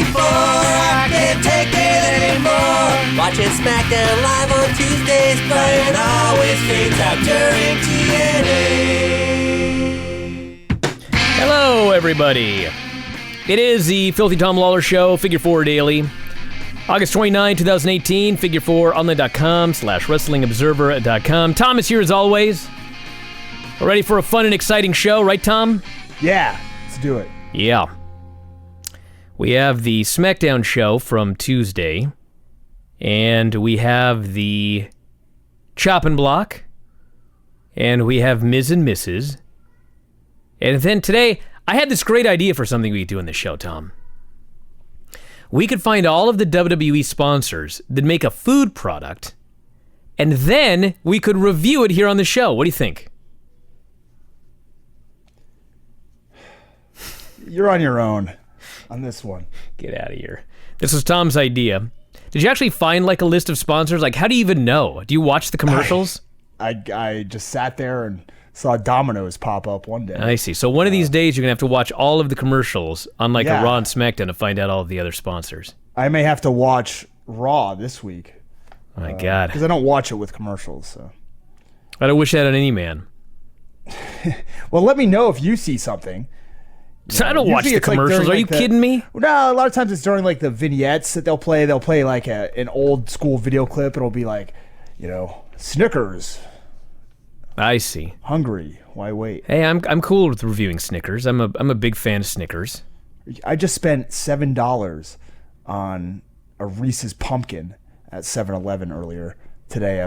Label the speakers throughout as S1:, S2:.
S1: before. I can't take it anymore. Watching Smackdown live on Tuesdays, Brian always fades out during TNA.
S2: Hello, everybody. It is the Filthy Tom Lawler Show, Figure 4 Daily. August 29, 2018, figure4online.com/wrestlingobserver.com. Tom is here as always. We're ready for a fun and exciting show, right, Tom?
S3: Yeah, let's do it.
S2: Yeah. We have the Smackdown show from Tuesday, and we have the Choppin block, and we have Ms. and Mrs. And then today, I had this great idea for something we could do in the show, Tom. We could find all of the WWE sponsors that make a food product, and then we could review it here on the show. What do you think?
S3: You're on your own on this one.
S2: Get out of here. This was Tom's idea. Did you actually find like a list of sponsors? Like, how do you even know? Do you watch the commercials?
S3: I just sat there and saw Domino's pop up one day.
S2: I see. So one of these days, you're going to have to watch all of the commercials on like a Raw and Smackdown to find out all of the other sponsors.
S3: I may have to watch Raw this week.
S2: Oh my God.
S3: Because I don't watch it with commercials. So.
S2: I don't wish that on any man.
S3: Well, let me know if you see something.
S2: So I don't watch the commercials. Are you kidding me?
S3: No, a lot of times it's during like the vignettes that they'll play. They'll play like an old school video clip. It'll be like, Snickers.
S2: I see.
S3: Hungry. Why wait?
S2: Hey, I'm cool with reviewing Snickers. I'm a big fan of Snickers.
S3: I just spent $7 on a Reese's pumpkin at 7-Eleven earlier today.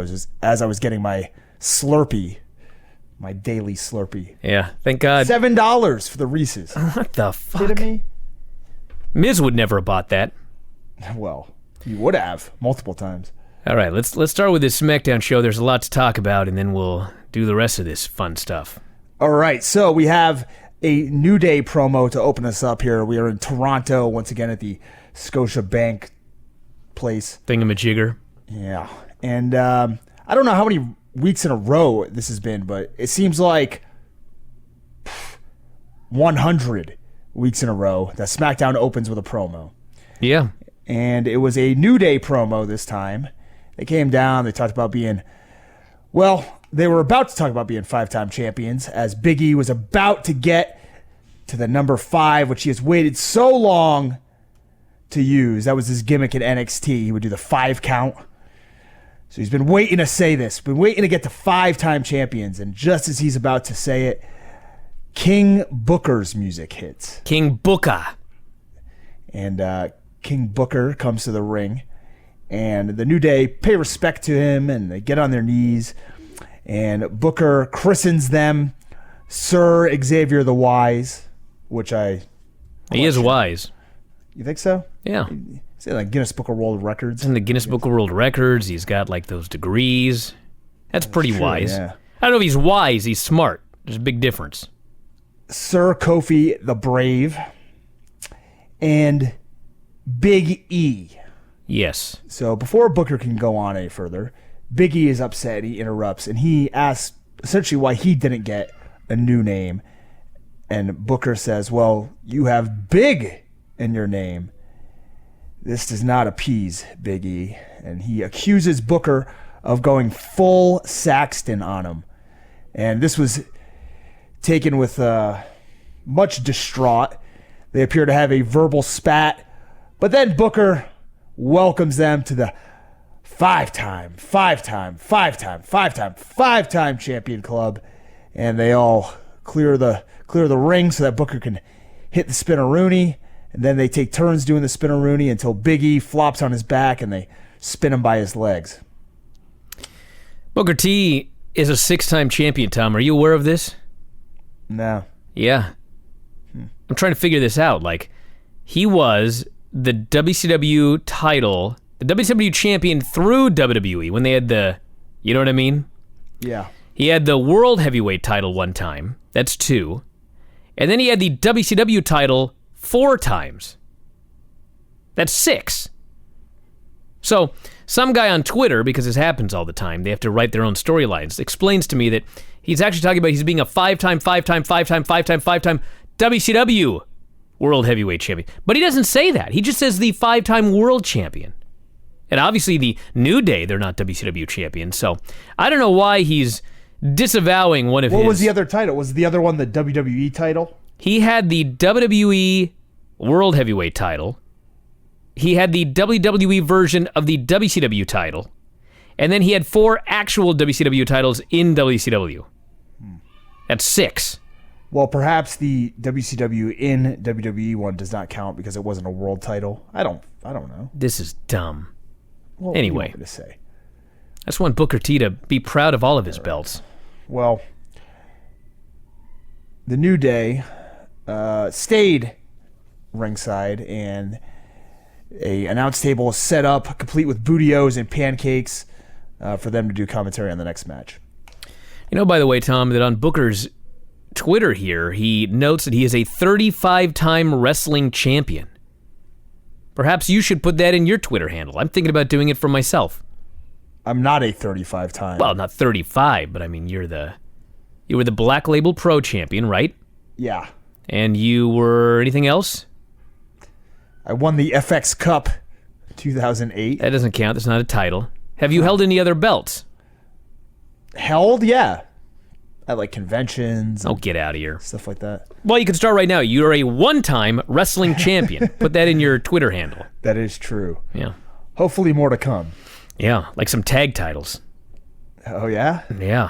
S3: As I was getting my Slurpee, my daily Slurpee.
S2: Yeah, thank God.
S3: $7 for the Reese's.
S2: What the fuck?
S3: Kidding me?
S2: Miz would never have bought that.
S3: Well, you would have multiple times.
S2: All right, let's start with this SmackDown show. There's a lot to talk about, and then we'll do the rest of this fun stuff.
S3: All right, so we have a New Day promo to open us up here. We are in Toronto once again at the Scotiabank place.
S2: Thingamajigger.
S3: Yeah, and I don't know how many weeks in a row this has been, but it seems like 100 weeks in a row that SmackDown opens with a promo.
S2: Yeah.
S3: And it was a New Day promo this time. They came down, they talked about being, they were about to talk about being 5-time champions as Big E was about to get to the number 5, which he has waited so long to use. That was his gimmick at NXT. He would do the 5 count. So he's been waiting to say this, been waiting to get to 5-time champions, and just as he's about to say it, King Booker's music hits.
S2: King Booker.
S3: And King Booker comes to the ring, and the New Day pay respect to him, and they get on their knees, and Booker christens them Sir Xavier the Wise, which
S2: He is wise.
S3: You think so?
S2: Yeah.
S3: Is it like Guinness Book of World Records?
S2: In the Guinness Book of World Records, he's got like those degrees. That's pretty wise.
S3: Yeah.
S2: I don't know if he's wise, he's smart. There's a big difference.
S3: Sir Kofi the Brave and Big E.
S2: Yes.
S3: So before Booker can go on any further, Big E is upset. He interrupts, and he asks essentially why he didn't get a new name. And Booker says, well, you have Big in your name. This does not appease Big E. And he accuses Booker of going full Saxton on him. And this was taken with much distraught. They appear to have a verbal spat. But then Booker welcomes them to the 5-time champion club. And they all clear the ring so that Booker can hit the spin-a-rooney. And then they take turns doing the spin-a-rooney until Big E flops on his back and they spin him by his legs.
S2: Booker T is a 6-time champion, Tom. Are you aware of this?
S3: No.
S2: Yeah. I'm trying to figure this out. Like, he was the WCW title, the WCW champion through WWE when they had the, you know what I mean?
S3: Yeah.
S2: He had the World Heavyweight title one time. That's 2. And then he had the WCW title 4 times. That's 6. So, some guy on Twitter, because this happens all the time, they have to write their own storylines, explains to me that he's actually talking about he's being a 5-time WCW world heavyweight champion. But he doesn't say that. He just says the 5-time world champion. And obviously the New Day, they're not WCW champions. So I don't know why he's disavowing one of his.
S3: What was the other title? Was the other one the WWE title?
S2: He had the WWE World Heavyweight title. He had the WWE version of the WCW title. And then he had 4 actual WCW titles in WCW. That's 6.
S3: Well, perhaps the WCW in WWE one does not count because it wasn't a world title. I don't know.
S2: This is dumb.
S3: Well,
S2: Anyway.
S3: what do you want me to say?
S2: I just want Booker T to be proud of all of his belts.
S3: Well, the New Day stayed ringside, and a announce table is set up, complete with bootios and pancakes, for them to do commentary on the next match.
S2: You know, by the way, Tom, that on Booker's Twitter here, he notes that he is a 35-time wrestling champion. Perhaps you should put that in your Twitter handle. I'm thinking about doing it for myself.
S3: I'm not a 35-time.
S2: Well, not 35, but I mean, you were the Black Label Pro champion, right?
S3: Yeah.
S2: And you were anything else?
S3: I won the FX Cup 2008.
S2: That doesn't count. That's not a title. Have you held any other belts?
S3: Held? Yeah. At like conventions.
S2: Oh, get out of here.
S3: Stuff like that.
S2: Well, you can start right now. You're a 1-time wrestling champion. Put that in your Twitter handle.
S3: That is true.
S2: Yeah.
S3: Hopefully more to come.
S2: Yeah, like some tag titles.
S3: Oh, yeah?
S2: Yeah.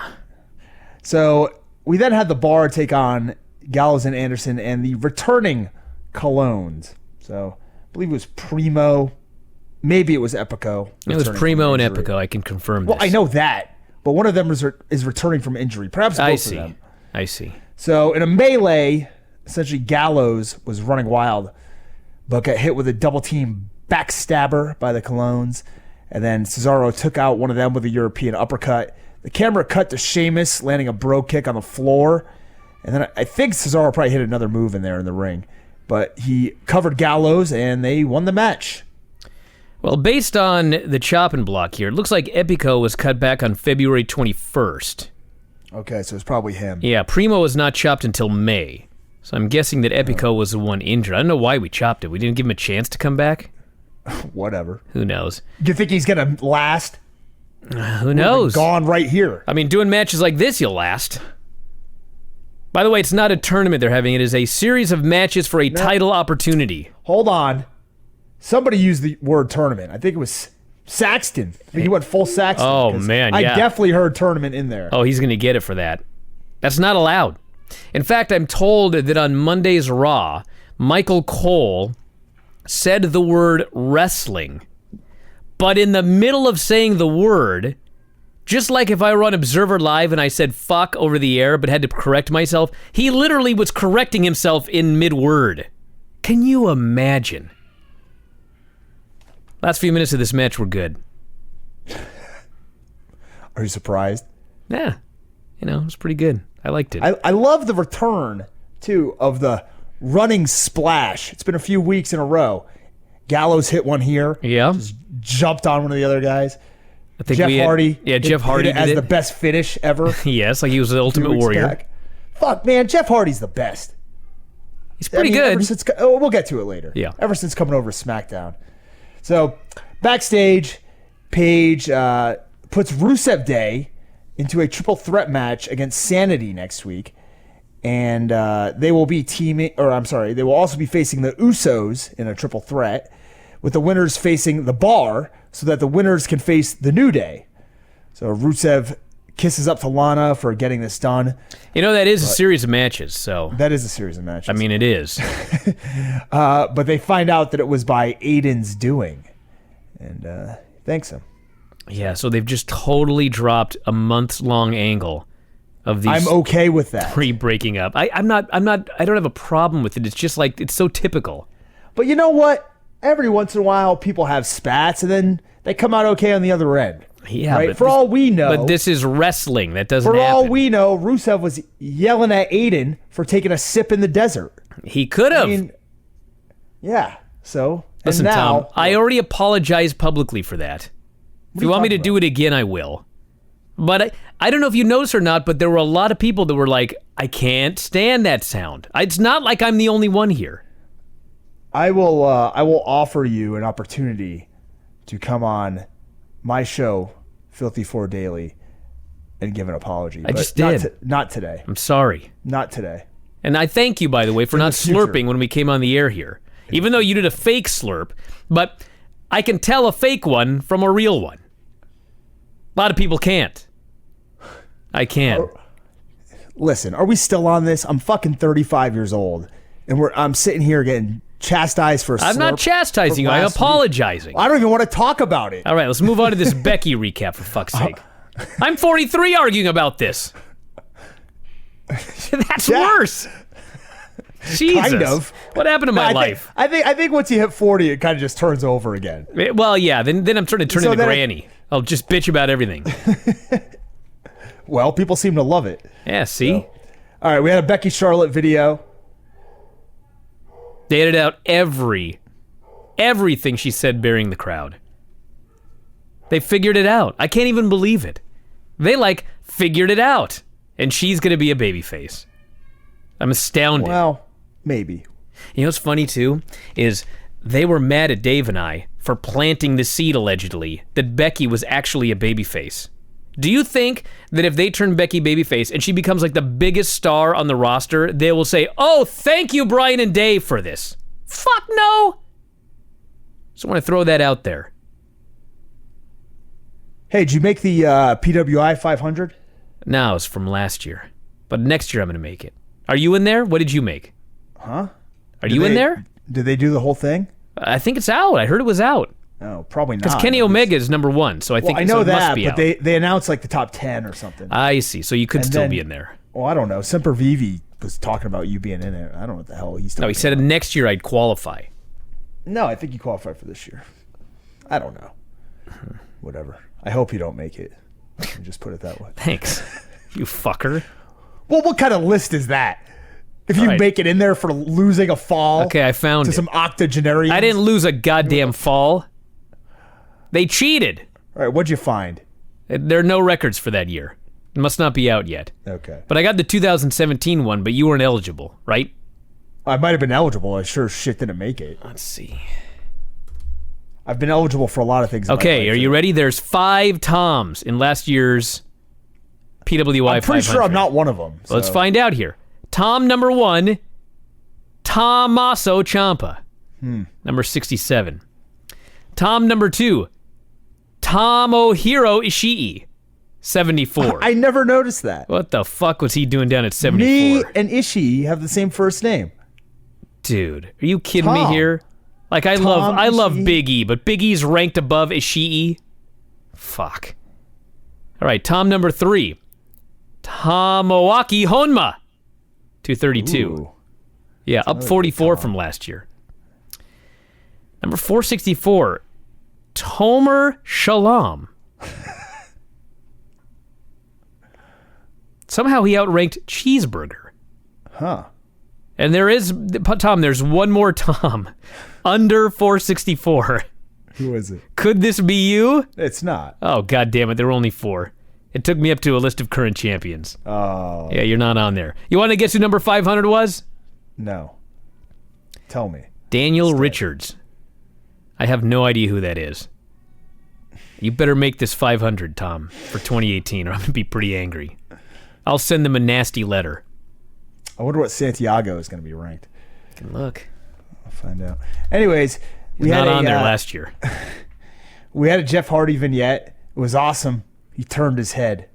S3: So we then had the Bar take on Gallows and Anderson and the returning Colognes. So I believe it was Primo. Maybe it was Epico.
S2: It was Primo and Epico. I can confirm this.
S3: Well, I know that. But one of them is returning from injury. Perhaps both of them.
S2: I see.
S3: So in a melee, essentially Gallows was running wild, but got hit with a double team backstabber by the Colognes. And then Cesaro took out one of them with a European uppercut. The camera cut to Sheamus landing a bro kick on the floor. And then I think Cesaro probably hit another move in there in the ring. But he covered Gallows and they won the match.
S2: Well, based on the chopping block here, it looks like Epico was cut back on February 21st.
S3: Okay, so it's probably him.
S2: Yeah, Primo was not chopped until May. So I'm guessing that Epico was the one injured. I don't know why we chopped it. We didn't give him a chance to come back?
S3: Whatever.
S2: Who knows?
S3: You think he's going to last?
S2: Who knows?
S3: Gone right here.
S2: I mean, doing matches like this, you'll last. By the way, it's not a tournament they're having. It is a series of matches for a title opportunity.
S3: Hold on. Somebody used the word tournament. I think it was Saxton. I think he went full Saxton.
S2: Oh, man, yeah.
S3: I definitely heard tournament in there.
S2: Oh, he's going to get it for that. That's not allowed. In fact, I'm told that on Monday's Raw, Michael Cole said the word wrestling, but in the middle of saying the word, just like if I were on Observer Live and I said fuck over the air but had to correct myself, he literally was correcting himself in mid-word. Can you imagine? Last few minutes of this match were good.
S3: Are you surprised?
S2: Yeah. It was pretty good. I liked it.
S3: I love the return, too, of the running splash. It's been a few weeks in a row. Gallows hit one here.
S2: Yeah.
S3: Just jumped on one of the other guys.
S2: I think
S3: Jeff Hardy.
S2: Yeah, Jeff Hardy
S3: hit it as the best finish ever.
S2: Yes, like he was the Ultimate Warrior.
S3: Back. Fuck, man, Jeff Hardy's the best.
S2: He's pretty good.
S3: Ever since, we'll get to it later.
S2: Yeah.
S3: Ever since coming over to SmackDown. So, backstage, Paige puts Rusev Day into a triple threat match against Sanity next week. And they will be they will also be facing the Usos in a triple threat, with the winners facing the Bar, so that the winners can face the New Day. So Rusev kisses up to Lana for getting this done.
S2: That is a series of matches, so...
S3: That is a series of matches.
S2: I mean, it is.
S3: But they find out that it was by Aiden's doing. And thanks him.
S2: Yeah, so they've just totally dropped a months-long angle of these...
S3: I'm okay with that.
S2: Pre-breaking up. I don't have a problem with it. It's just like, it's so typical.
S3: But you know what? Every once in a while, people have spats, and then they come out okay on the other end.
S2: Yeah,
S3: right?
S2: but
S3: For all we know...
S2: But this is wrestling. That doesn't happen.
S3: For all we know, Rusev was yelling at Aiden for taking a sip in the desert.
S2: He could have.
S3: I mean, yeah, so...
S2: Listen,
S3: and now,
S2: Tom, I already apologized publicly for that. If you want me to do it again, I will. But I don't know if you noticed or not, but there were a lot of people that were like, I can't stand that sound. It's not like I'm the only one here.
S3: I will offer you an opportunity to come on my show, Filthy 4 Daily, and give an apology.
S2: I just did.
S3: Not today.
S2: I'm sorry.
S3: Not today.
S2: And I thank you, by the way, for not slurping when we came on the air here. Even though you did a fake slurp, but I can tell a fake one from a real one. A lot of people can't. I can.
S3: Listen, are we still on this? I'm fucking 35 years old, and I'm sitting here getting chastised for a
S2: I'm not
S3: slurp
S2: chastising you.
S3: from
S2: I'm
S3: last week.
S2: apologizing.
S3: I don't even want to talk about it.
S2: All right, let's move on to this Becky recap, for fuck's sake. I'm 43 arguing about this. That's worse. Jesus.
S3: Kind of.
S2: What happened to my life?
S3: I think once you hit 40, it kind of just turns over again.
S2: Well, yeah, then I'm trying to turn
S3: So
S2: into
S3: then
S2: Granny. I'll just bitch about everything.
S3: Well, people seem to love it.
S2: Yeah, see?
S3: So. All right, we had a Becky Charlotte video.
S2: They edited out everything she said burying the crowd. They figured it out. I can't even believe it. They, figured it out. And she's going to be a babyface. I'm astounded.
S3: Well, maybe.
S2: You know what's funny, too? Is they were mad at Dave and I for planting the seed, allegedly, that Becky was actually a babyface. Do you think that if they turn Becky babyface and she becomes the biggest star on the roster, they will say, "Oh, thank you, Brian and Dave, for this"? Fuck no! So I want to throw that out there.
S3: Hey, did you make the PWI 500?
S2: No, it's from last year. But next year I'm going to make it. Are you in there? What did you make?
S3: Huh?
S2: Are you in there?
S3: Did they do the whole thing?
S2: I think it's out. I heard it was out.
S3: No, probably not.
S2: Because Kenny Omega is number one, so I think
S3: I know
S2: it
S3: that,
S2: must be
S3: but
S2: out.
S3: they announced the top 10 or something.
S2: I see. So you could
S3: And
S2: still
S3: then-
S2: be in there.
S3: Well, I don't know. Semper Vivi was talking about you being in it. I don't know what the hell he's talking
S2: No, he said
S3: about.
S2: next year I'd qualify.
S3: No, I think you qualified for this year. I don't know. Whatever. I hope you don't make it. Let me just put it that way.
S2: Thanks, you fucker.
S3: Well, what kind of list is that? If you
S2: All right.
S3: make it in there for losing a fall
S2: Okay, I found
S3: to
S2: it.
S3: some octogenarians.
S2: I didn't lose a goddamn fall. They cheated.
S3: All right, what'd you find?
S2: There are no records for that year. It must not be out yet.
S3: Okay.
S2: But I got the 2017 one, but you weren't eligible, right?
S3: I might have been eligible. I sure as shit didn't make it.
S2: Let's see.
S3: I've been eligible for a lot of things. in my
S2: Okay,
S3: life.
S2: are you ready? There's 5 Toms in last year's PWI
S3: I'm pretty
S2: 500.
S3: sure I'm not one of them.
S2: Let's
S3: so-
S2: find out here. Tom number 1, Tommaso Ciampa, number 67. Tom number 2, Tomohiro Ishii, 74.
S3: I never noticed that.
S2: What the fuck was he doing down at 74?
S3: Me and Ishii have the same first name.
S2: Dude, are you kidding me
S3: Tom.
S2: here? I
S3: Tom
S2: love
S3: Ishii.
S2: Big E, but Big E's ranked above Ishii. Fuck. All right, Tom number 3, Tomoaki Honma, 232.
S3: Ooh.
S2: Yeah, up 44 from last year. Number 464, Tomer Shalom. Somehow he outranked Cheeseburger.
S3: Huh.
S2: And there's one more Tom under 464.
S3: Who is it?
S2: Could this be you?
S3: It's not.
S2: Oh, God damn it. There were only 4. It took me up to a list of current champions.
S3: Oh,
S2: Yeah, you're not on there. You want to guess who number 500 was?
S3: no. Tell me.
S2: Daniel Richards. I have no idea who that is. You better make this 500, Tom, for 2018, or I'm going to be pretty angry. I'll send them a nasty letter.
S3: I wonder what Santiago is going to be ranked.
S2: Can look.
S3: I'll find out. Anyways, we
S2: Not
S3: had
S2: on there
S3: a,
S2: last year.
S3: we had a Jeff Hardy vignette. It was awesome. He turned his head.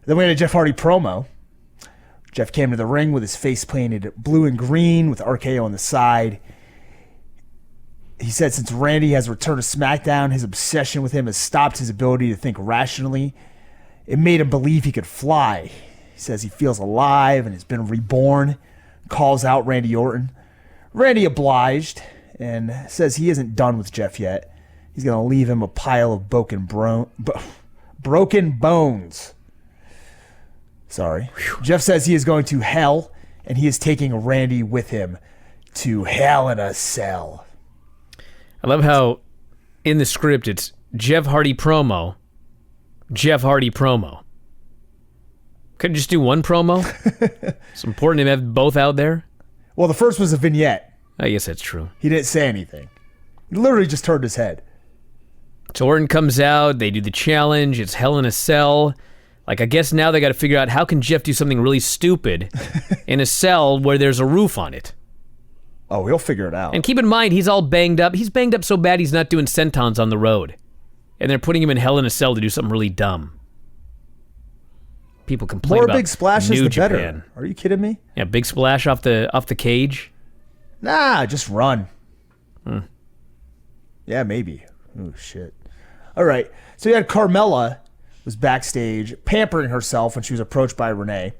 S3: Then we had a Jeff Hardy promo. Jeff came to the ring with his face painted blue and green with RKO on the side. He said since Randy has returned to SmackDown, his obsession with him has stopped his ability to think rationally. It made him believe he could fly. He says he feels alive and has been reborn. Calls out Randy Orton. Randy obliged and says he isn't done with Jeff yet. He's going to leave him a pile of broken bones. Sorry. Jeff says he is going to hell, and he is taking Randy with him to Hell in a Cell.
S2: I love how in the script it's Jeff Hardy promo, Jeff Hardy promo. Couldn't just do one promo? It's important to have both out there.
S3: Well, the first was a vignette.
S2: I guess that's true.
S3: He didn't say anything. He literally just turned his head.
S2: So Orton comes out, they do the challenge, it's Hell in a Cell. Like, I guess now they got to figure out how can Jeff do something really stupid in a cell where there's a roof on it.
S3: Oh, he'll figure it out.
S2: And keep in mind, he's all banged up. He's banged up so bad he's not doing sentons on the road. And they're putting him in Hell in a Cell to do something really dumb. People complain
S3: More
S2: about
S3: big splashes,
S2: New
S3: the
S2: Japan.
S3: better. Are you kidding me?
S2: Yeah, big splash off the cage.
S3: Nah, just run. Yeah, maybe. Oh, shit. All right. So you had Carmella was backstage pampering herself when she was approached by Renee.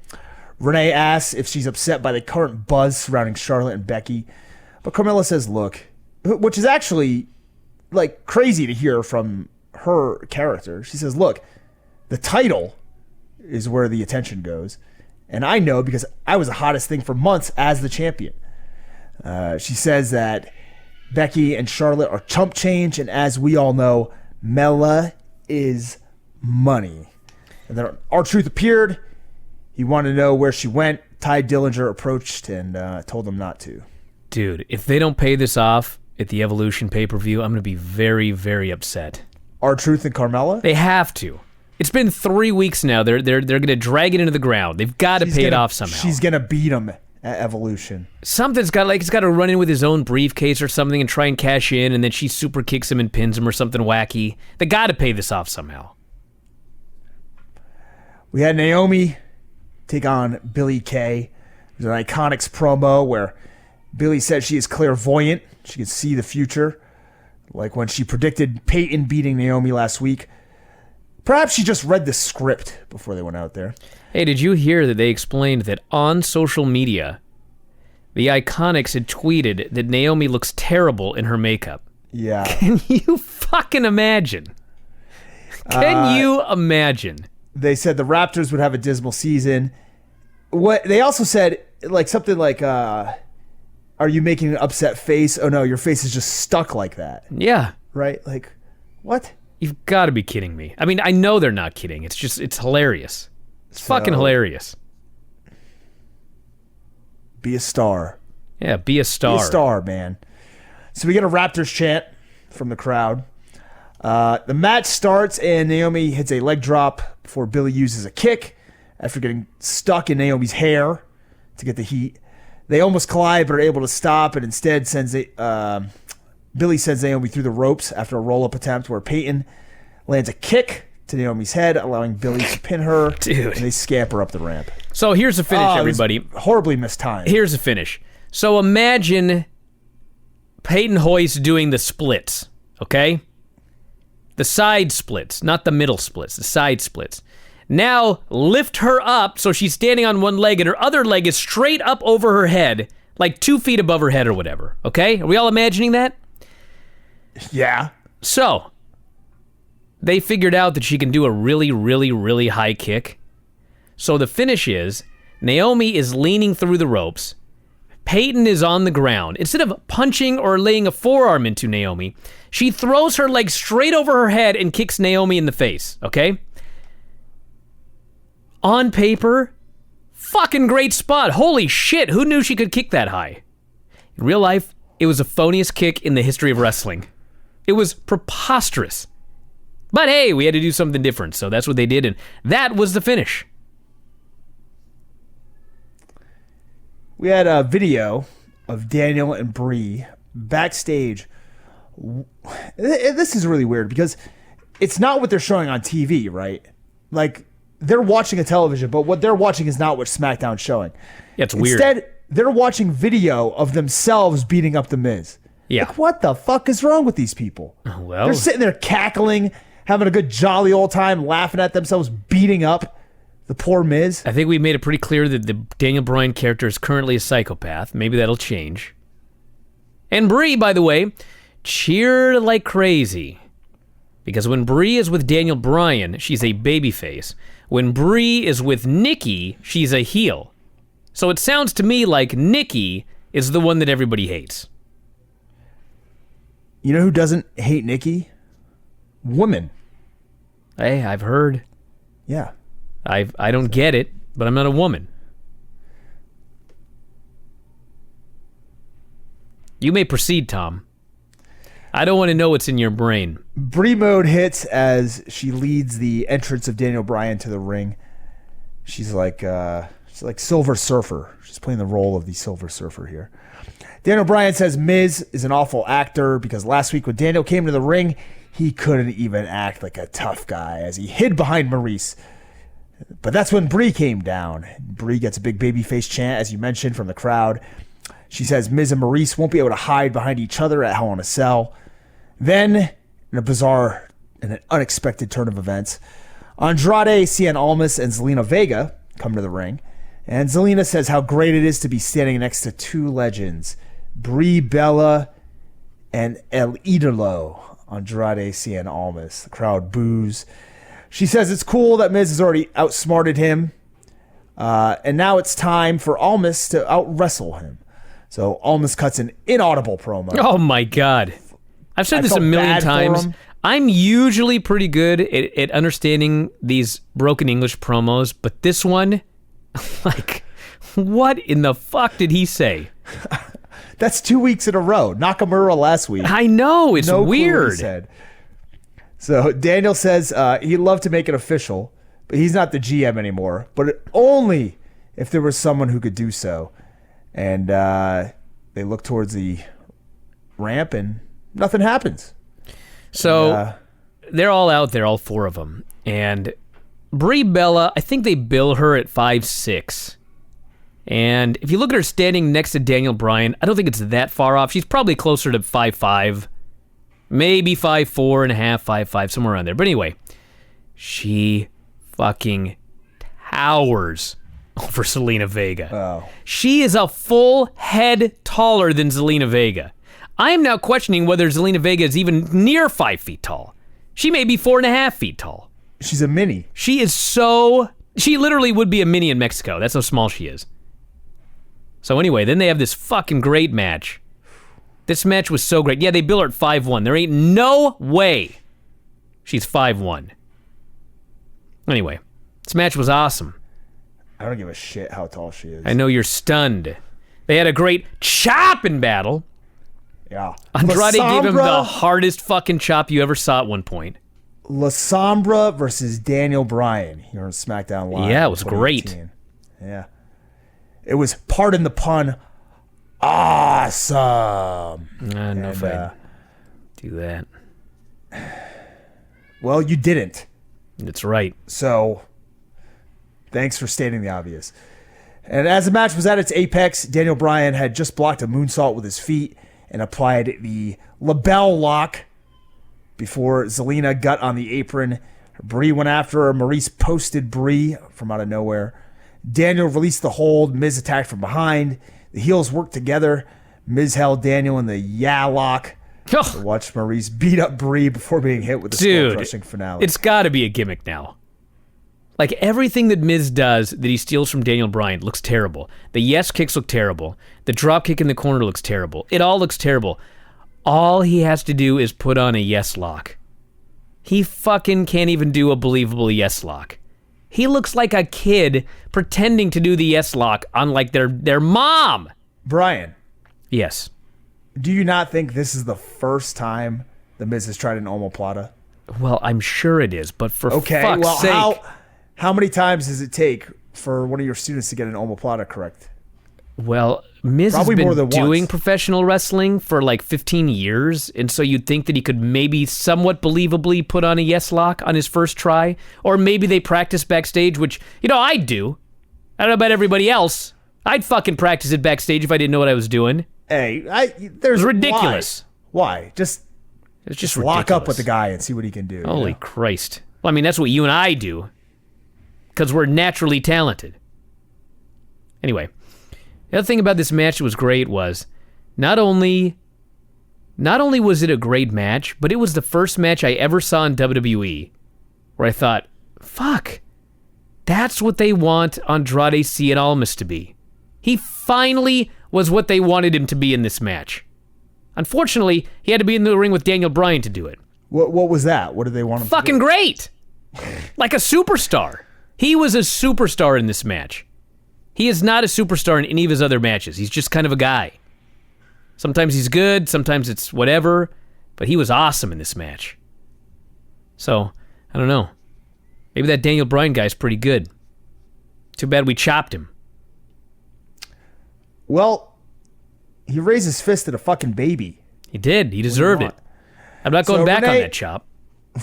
S3: Renee asks if she's upset by the current buzz surrounding Charlotte and Becky. But Carmella says, look, which is actually like crazy to hear from her character. She says, look, the title is where the attention goes. And I know because I was the hottest thing for months as the champion. She says that Becky and Charlotte are chump change. And as we all know, Mella is money. And then R-Truth appeared. He wanted to know where she went. Ty Dillinger approached and told him not to.
S2: Dude, if they don't pay this off at the Evolution pay-per-view, I'm going to be very, very upset.
S3: R-Truth and Carmella?
S2: They have to. It's been 3 weeks now. They're going to drag it into the ground. They've got to pay it off somehow.
S3: She's going to beat him at Evolution.
S2: Something's got he's got to run in with his own briefcase or something and try and cash in, and then she super kicks him and pins him or something wacky. They got to pay this off somehow.
S3: We had Naomi take on Billie Kay. There's an Iconics promo where Billie said she is clairvoyant. She can see the future. Like when she predicted Peyton beating Naomi last week. Perhaps she just read the script before they went out there.
S2: Hey, did you hear that they explained that on social media, the Iconics had tweeted that Naomi looks terrible in her makeup?
S3: Yeah.
S2: Can you fucking imagine? Can you imagine?
S3: They said the Raptors would have a dismal season. What they also said, like something like, "Are you making an upset face? Oh no, your face is just stuck like that."
S2: Yeah.
S3: Right? Like, what?
S2: You've got to be kidding me. I mean, I know they're not kidding. It's hilarious. It's fucking hilarious.
S3: Be a star.
S2: Yeah, be a star.
S3: Be a star, man. So we get a Raptors chant from the crowd. The match starts and Naomi hits a leg drop before Billie uses a kick after getting stuck in Naomi's hair to get the heat. They almost collide but are able to stop and instead Billie sends Naomi through the ropes after a roll-up attempt where Peyton lands a kick to Naomi's head, allowing Billie to pin her.
S2: Dude.
S3: And they scamper up the ramp.
S2: So here's the finish, everybody.
S3: Horribly mistimed.
S2: Here's the finish. So imagine Peyton Hoyce doing the splits, okay? The side splits, not the middle splits, the side splits. Now lift her up so she's standing on one leg and her other leg is straight up over her head, like 2 feet above her head or whatever, okay? Are we all imagining that?
S3: Yeah.
S2: So, they figured out that she can do a really, really, really high kick. So the finish is, Naomi is leaning through the ropes. Peyton is on the ground. Instead of punching or laying a forearm into Naomi, she throws her leg straight over her head and kicks Naomi in the face, okay? On paper, fucking great spot. Holy shit, who knew she could kick that high? In real life, it was the phoniest kick in the history of wrestling. It was preposterous. But hey, we had to do something different, so that's what they did, and that was the finish.
S3: We had a video of Daniel and Bree backstage. This is really weird because it's not what they're showing on TV, right? Like, they're watching a television, but what they're watching is not what SmackDown's showing.
S2: Yeah, it's weird.
S3: Instead, they're watching video of themselves beating up The Miz.
S2: Yeah.
S3: Like, what the fuck is wrong with these people?
S2: Well,
S3: They're sitting there cackling, having a good jolly old time, laughing at themselves, beating up the poor Miz.
S2: I think we made it pretty clear that the Daniel Bryan character is currently a psychopath. Maybe that'll change. And Brie, by the way, cheered like crazy. Because when Brie is with Daniel Bryan, she's a babyface. When Brie is with Nikki, she's a heel. So it sounds to me like Nikki is the one that everybody hates.
S3: You know who doesn't hate Nikki? Women.
S2: Hey, I've heard.
S3: Yeah.
S2: I don't get it, but I'm not a woman. You may proceed, Tom. I don't want to know what's in your brain.
S3: Bree mode hits as she leads the entrance of Daniel Bryan to the ring. She's like Silver Surfer. She's playing the role of the Silver Surfer here. Daniel Bryan says Miz is an awful actor because last week when Daniel came to the ring, he couldn't even act like a tough guy as he hid behind Maurice. But that's when Bree came down. Bree gets a big babyface chant, as you mentioned, from the crowd. She says Miz and Maurice won't be able to hide behind each other at Hell in a Cell. Then, in a bizarre and an unexpected turn of events, Andrade, Cien Almas, and Zelina Vega come to the ring. And Zelina says how great it is to be standing next to two legends, Brie Bella and El Idolo. Andrade, Cien Almas. The crowd boos. She says it's cool that Miz has already outsmarted him. And now it's time for Almas to out-wrestle him. So Almas cuts an inaudible promo.
S2: Oh, my God. I've said this a million times. I'm usually pretty good at understanding these broken English promos, but this one, like, what in the fuck did he say?
S3: That's 2 weeks in a row. Nakamura last week.
S2: I know, it's
S3: no
S2: weird.
S3: Clue what he said. So Daniel says he'd love to make it official, but he's not the GM anymore. But only if there was someone who could do so. And they look towards the ramp, and nothing happens.
S2: So they're all out there, all four of them. And Brie Bella, I think they bill her at 5'6". And if you look at her standing next to Daniel Bryan, I don't think it's that far off. She's probably closer to 5'5", maybe 5'4 and a half, 5'5", somewhere around there. But anyway, she fucking towers over Zelina Vega.
S3: Oh.
S2: She is a full head taller than Zelina Vega. I am now questioning whether Zelina Vega is even near 5 feet tall. She may be 4.5 feet tall.
S3: She's a mini.
S2: She literally would be a mini in Mexico. That's how small she is. So anyway, then they have this fucking great match. This match was so great. Yeah, they bill her at 5'1". There ain't no way she's 5'1". Anyway, this match was awesome.
S3: I don't give a shit how tall she is.
S2: I know you're stunned. They had a great chopping battle.
S3: Yeah.
S2: Andrade gave him the hardest fucking chop you ever saw at one point.
S3: La Sombra versus Daniel Bryan here on SmackDown Live.
S2: Yeah, it was great.
S3: Yeah. It was, pardon the pun, awesome.
S2: I don't know if I'd do that.
S3: Well, you didn't.
S2: That's right.
S3: So, thanks for stating the obvious. And as the match was at its apex, Daniel Bryan had just blocked a moonsault with his feet and applied the label lock before Zelina got on the apron. Bree went after her. Maurice posted Bree from out of nowhere. Daniel released the hold. Miz attacked from behind. The heels worked together. Miz held Daniel in the yeah lock.
S2: Oh.
S3: Watch Maurice beat up Bree before being hit with the skull-crushing finale.
S2: It's got to be a gimmick now. Like, everything that Miz does that he steals from Daniel Bryan looks terrible. The yes kicks look terrible. The drop kick in the corner looks terrible. It all looks terrible. All he has to do is put on a yes lock. He fucking can't even do a believable yes lock. He looks like a kid pretending to do the yes lock on, like, their mom.
S3: Brian.
S2: Yes.
S3: Do you not think this is the first time the Miz has tried an omoplata?
S2: Well, I'm sure it is, but for fuck's sake.
S3: How many times does it take for one of your students to get an omoplata correct?
S2: Well, Miz
S3: Probably
S2: has
S3: more
S2: been
S3: than
S2: doing
S3: once.
S2: professional wrestling for like 15 years, and so you'd think that he could maybe somewhat believably put on a yes lock on his first try, or maybe they practice backstage, which, you know, I'd do. I don't know about everybody else. I'd fucking practice it backstage if I didn't know what I was doing.
S3: Hey,
S2: It was ridiculous.
S3: Why? Just lock up with the guy and see what he can do.
S2: Holy Christ. Well, I mean, that's what you and I do, because we're naturally talented. Anyway, the other thing about this match that was great was not only was it a great match, but it was the first match I ever saw in WWE where I thought, fuck, that's what they want Andrade Cien Almas to be. He finally was what they wanted him to be in this match. Unfortunately, he had to be in the ring with Daniel Bryan to do it.
S3: What was that? What did they want him
S2: Fucking
S3: to do?
S2: Great! Like a superstar. He was a superstar in this match. He is not a superstar in any of his other matches. He's just kind of a guy. Sometimes he's good, sometimes it's whatever, but he was awesome in this match. So, I don't know. Maybe that Daniel Bryan guy's pretty good. Too bad we chopped him.
S3: Well, he raised his fist at a fucking baby.
S2: He did. He deserved it. I'm not going back on that chop.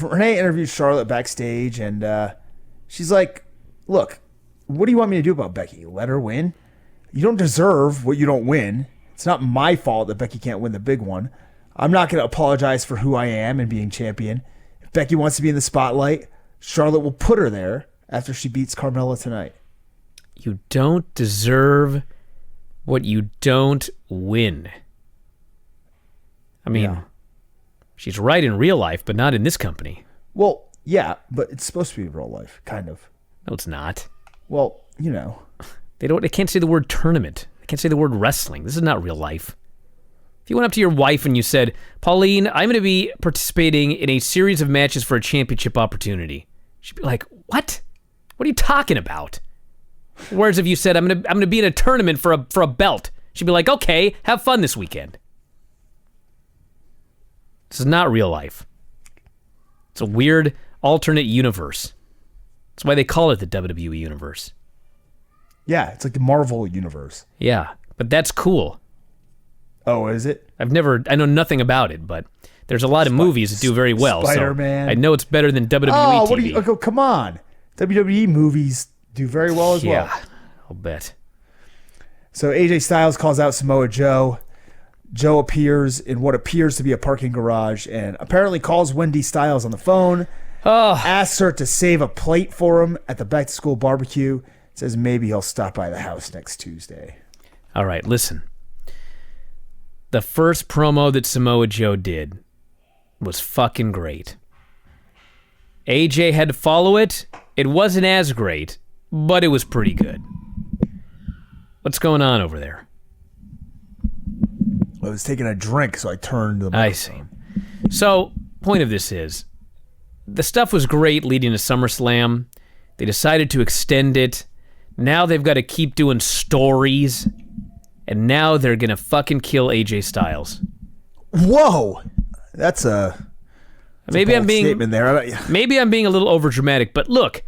S3: Renee interviewed Charlotte backstage, and she's like, look, what do you want me to do about Becky? Let her win? You don't deserve what you don't win. It's not my fault that Becky can't win the big one. I'm not going to apologize for who I am and being champion. If Becky wants to be in the spotlight, Charlotte will put her there after she beats Carmella tonight.
S2: You don't deserve what you don't win. I mean, she's right in real life, but not in this company.
S3: Well, yeah, but it's supposed to be real life, kind of.
S2: No, it's not.
S3: Well, you know.
S2: They can't say the word tournament. They can't say the word wrestling. This is not real life. If you went up to your wife and you said, Pauline, I'm going to be participating in a series of matches for a championship opportunity, she'd be like, what? What are you talking about? Whereas if you said, I'm going to be in a tournament for a belt, she'd be like, okay, have fun this weekend. This is not real life. It's a weird alternate universe. That's why they call it the WWE universe.
S3: Yeah, it's like the Marvel universe.
S2: Yeah, but that's cool.
S3: Oh, is it?
S2: I know nothing about it, but there's a lot of movies that do very well.
S3: Spider-Man.
S2: So I know it's better than WWE
S3: oh,
S2: TV.
S3: What are you? Oh, come on. WWE movies do very well as well.
S2: Yeah, I'll bet.
S3: So AJ Styles calls out Samoa Joe. Joe appears in what appears to be a parking garage and apparently calls Wendy Styles on the phone. Asks her to save a plate for him at the back-to-school barbecue. Says maybe he'll stop by the house next Tuesday.
S2: All right, listen. The first promo that Samoa Joe did was fucking great. AJ had to follow it. It wasn't as great, but it was pretty good. What's going on over there?
S3: I was taking a drink, so I turned to the microphone.
S2: I see. So, point of this is, the stuff was great leading to SummerSlam. They decided to extend it. Now they've got to keep doing stories. And now they're going to fucking kill AJ Styles.
S3: Whoa! That's
S2: maybe I'm being
S3: statement there.
S2: Maybe I'm being a little overdramatic, but look.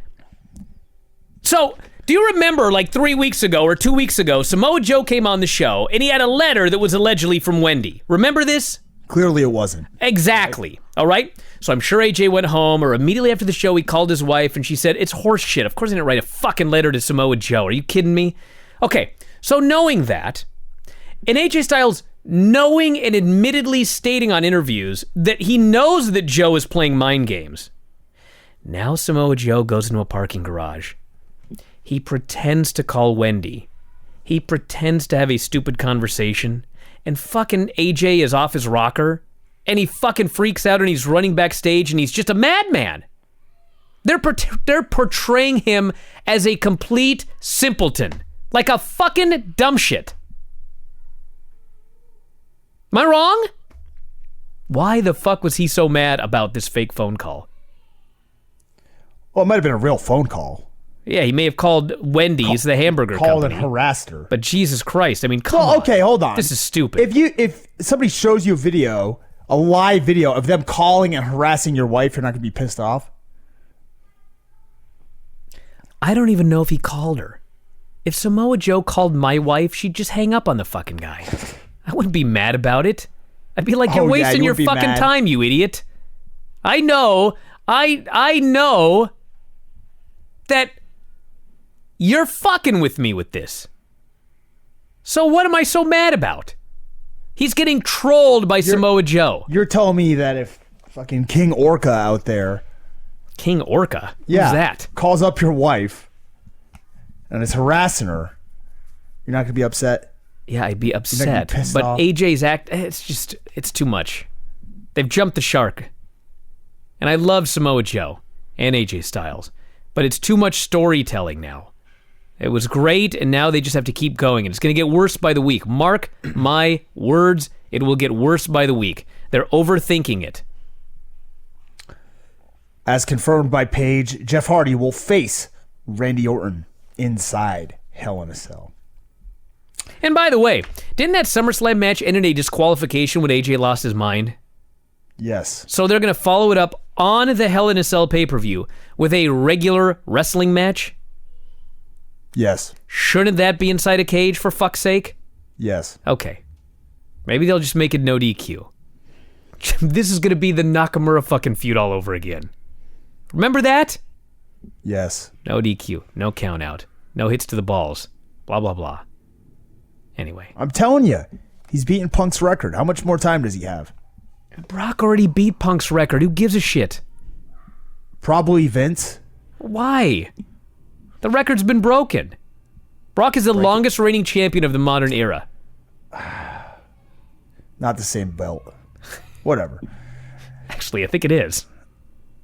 S2: So, do you remember like 3 weeks ago or 2 weeks ago, Samoa Joe came on the show and he had a letter that was allegedly from Wendy. Remember this?
S3: Clearly it wasn't.
S2: Exactly. All right? So I'm sure AJ went home, or immediately after the show he called his wife and she said, it's horse shit. Of course I didn't write a fucking letter to Samoa Joe. Are you kidding me? Okay, so knowing that, and AJ Styles knowing and admittedly stating on interviews that he knows that Joe is playing mind games, now Samoa Joe goes into a parking garage. He pretends to call Wendy. He pretends to have a stupid conversation, and fucking AJ is off his rocker, and he fucking freaks out and he's running backstage and he's just a madman. They're portraying him as a complete simpleton, like a fucking dumb shit. Am I wrong? Why the fuck was he so mad about this fake phone call?
S3: Well, it might have been a real phone call.
S2: Yeah, he may have called Wendy's, the hamburger
S3: called
S2: company.
S3: And harassed her.
S2: But Jesus Christ, I mean, come on.
S3: Okay, hold on.
S2: This is stupid.
S3: If somebody shows you a live video of them calling and harassing your wife, you're not going to be pissed off?
S2: I don't even know if he called her. If Samoa Joe called my wife, she'd just hang up on the fucking guy. I wouldn't be mad about it. I'd be like, you're wasting your fucking time, you idiot. I know that you're fucking with me with this. So what am I so mad about? He's getting trolled by Samoa Joe.
S3: You're telling me that if fucking King Orca out there...
S2: King Orca?
S3: Yeah,
S2: Who's that?
S3: Calls up your wife and is harassing her, you're not going to be upset?
S2: Yeah, I'd be upset.
S3: You're not gonna be pissed
S2: but
S3: off?
S2: AJ's act, it's too much. They've jumped the shark. And I love Samoa Joe and AJ Styles, but it's too much storytelling now. It was great, and now they just have to keep going, and it's going to get worse by the week. Mark my words, it will get worse by the week. They're overthinking it.
S3: As confirmed by Paige, Jeff Hardy will face Randy Orton inside Hell in a Cell.
S2: And by the way, didn't that SummerSlam match end in a disqualification when AJ lost his mind?
S3: Yes.
S2: So they're going to follow it up on the Hell in a Cell pay-per-view with a regular wrestling match?
S3: Yes.
S2: Shouldn't that be inside a cage, for fuck's sake?
S3: Yes.
S2: Okay. Maybe they'll just make it no DQ. This is going to be the Nakamura fucking feud all over again. Remember that?
S3: Yes.
S2: No DQ, no count out, no hits to the balls, blah, blah, blah. Anyway.
S3: I'm telling you, he's beating Punk's record. How much more time does he have?
S2: Brock already beat Punk's record. Who gives a shit?
S3: Probably Vince.
S2: Why? The record's been broken. Brock is the longest reigning champion of the modern era.
S3: Not the same belt. Whatever.
S2: Actually, I think it is.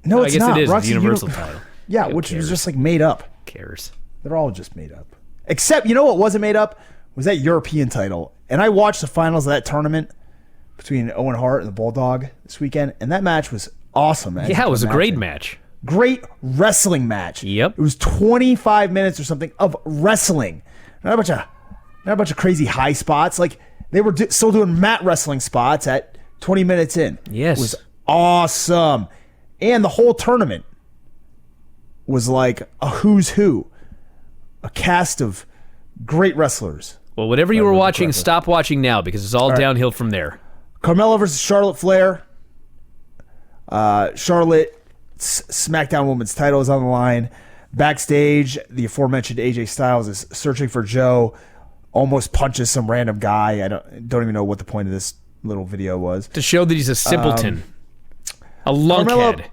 S3: No, it's
S2: I guess
S3: not.
S2: it is.
S3: Brock's
S2: The Universal title.
S3: Yeah,
S2: Who
S3: which
S2: cares?
S3: was just like made up.
S2: Who cares?
S3: They're all just made up. Except, you know what wasn't made up? Was that European title. And I watched the finals of that tournament between Owen Hart and the Bulldog this weekend, and that match was awesome, man.
S2: Yeah, it was a great match.
S3: Great wrestling match.
S2: Yep.
S3: It was 25 minutes or something of wrestling. Not a bunch of crazy high spots. Like, they were still doing mat wrestling spots at 20 minutes in.
S2: Yes.
S3: It was awesome. And the whole tournament was like a who's who. A cast of great wrestlers.
S2: Well, whatever you were watching, stop watching now because it's all
S3: right.
S2: downhill from there.
S3: Carmella versus Charlotte Flair. Charlotte's SmackDown Women's title is on the line. Backstage, the aforementioned AJ Styles is searching for Joe. Almost punches some random guy. I don't even know what the point of this little video was.
S2: To show that he's a simpleton. A lunkhead.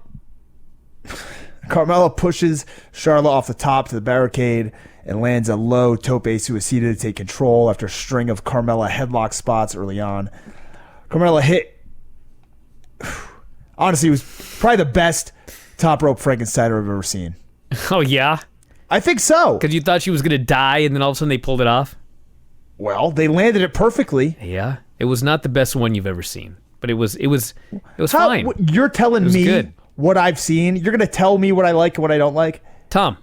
S3: Carmella pushes Charlotte off the top to the barricade and lands a low tope suicida to take control after a string of Carmella headlock spots early on. Carmella hit. Honestly, it was probably the best top rope Frankensteiner I've ever seen.
S2: Oh, yeah?
S3: I think so.
S2: Because you thought she was going to die and then all of a sudden they pulled it off?
S3: Well, they landed it perfectly.
S2: Yeah. It was not the best one you've ever seen. But it was fine.
S3: You're telling me
S2: good.
S3: what I've seen? You're going to tell me what I like and what I don't like?
S2: Tom,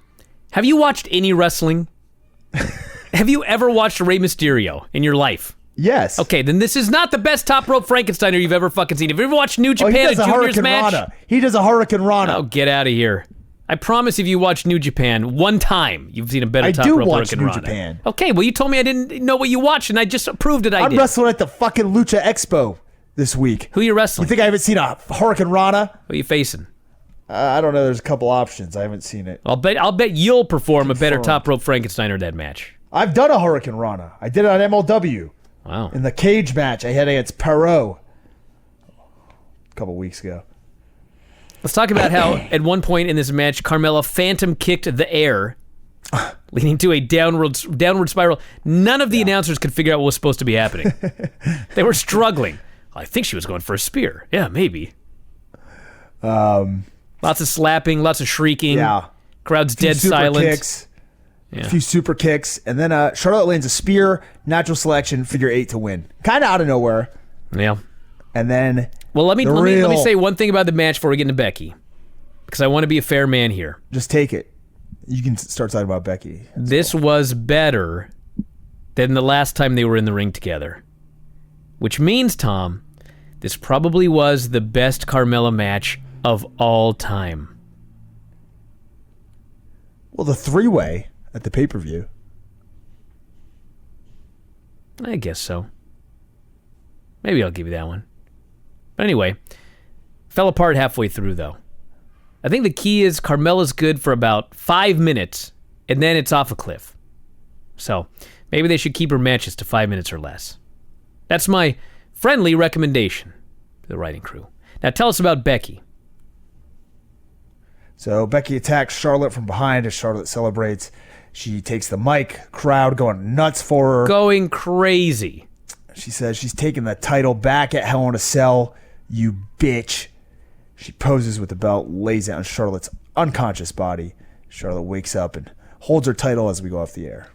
S2: have you watched any wrestling? Have you ever watched Rey Mysterio in your life?
S3: Yes.
S2: Okay, then this is not the best top rope Frankensteiner you've ever fucking seen. Have you ever watched New Japan
S3: he
S2: and
S3: does a
S2: Junior's
S3: Hurricane
S2: match?
S3: Rana. He does a Hurricane Rana.
S2: Oh, get out of here. I promise if you watch New Japan one time, you've seen a better top rope
S3: watch
S2: Hurricane
S3: New
S2: Rana.
S3: Japan.
S2: Okay, well, you told me I didn't know what you watched, and I just proved it I
S3: I'm
S2: did.
S3: wrestling at the fucking Lucha Expo this week.
S2: Who you wrestling?
S3: You think I haven't seen a Hurricane Rana?
S2: Who are you facing?
S3: I don't know. There's a couple options. I haven't seen it.
S2: I'll bet you'll perform a better top rope Frankensteiner in that match.
S3: I've done a Hurricane Rana. I did it on MLW.
S2: Wow.
S3: In the cage match I had against Perot a couple weeks ago.
S2: Let's talk about how at one point in this match, Carmella phantom kicked the air, leading to a downward spiral. None of the announcers could figure out what was supposed to be happening. They were struggling. I think she was going for a spear. Yeah, maybe. Lots of slapping, lots of shrieking.
S3: Yeah.
S2: Crowd's dead silent.
S3: A few super kicks, and then Charlotte lands a spear, natural selection, figure 8 to win. Kind of out of nowhere.
S2: Yeah.
S3: And then
S2: well, let me say one thing about the match before we get into Becky, because I want to be a fair man here.
S3: Just take it. You can start talking about Becky.
S2: This was better than the last time they were in the ring together, which means, Tom, this probably was the best Carmella match of all time.
S3: Well, the 3-way at the pay-per-view.
S2: I guess so. Maybe I'll give you that one. But anyway, fell apart halfway through, though. I think the key is Carmella's good for about 5 minutes, and then it's off a cliff. So maybe they should keep her matches to 5 minutes or less. That's my friendly recommendation to the writing crew. Now tell us about Becky.
S3: So Becky attacks Charlotte from behind as Charlotte celebrates. She takes the mic, crowd going nuts for her.
S2: Going crazy.
S3: She says she's taking the title back at Hell in a Cell, you bitch. She poses with the belt, lays it on Charlotte's unconscious body. Charlotte wakes up and holds her title as we go off the air.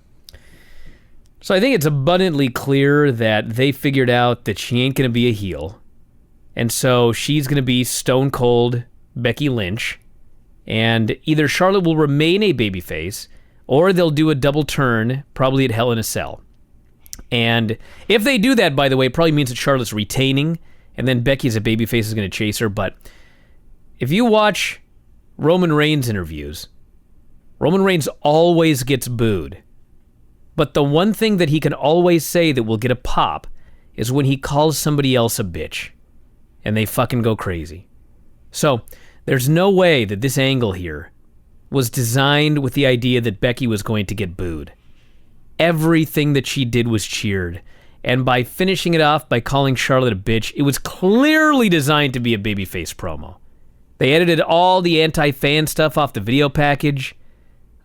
S2: So I think it's abundantly clear that they figured out that she ain't going to be a heel. And so she's going to be Stone Cold Becky Lynch. And either Charlotte will remain a babyface, or they'll do a double turn, probably at Hell in a Cell. And if they do that, by the way, it probably means that Charlotte's retaining, and then Becky as a babyface is going to chase her. But if you watch Roman Reigns interviews, Roman Reigns always gets booed. But the one thing that he can always say that will get a pop is when he calls somebody else a bitch. And they fucking go crazy. So, there's no way that this angle here was designed with the idea that Becky was going to get booed. Everything that she did was cheered. And by finishing it off by calling Charlotte a bitch, it was clearly designed to be a babyface promo. They edited all the anti-fan stuff off the video package.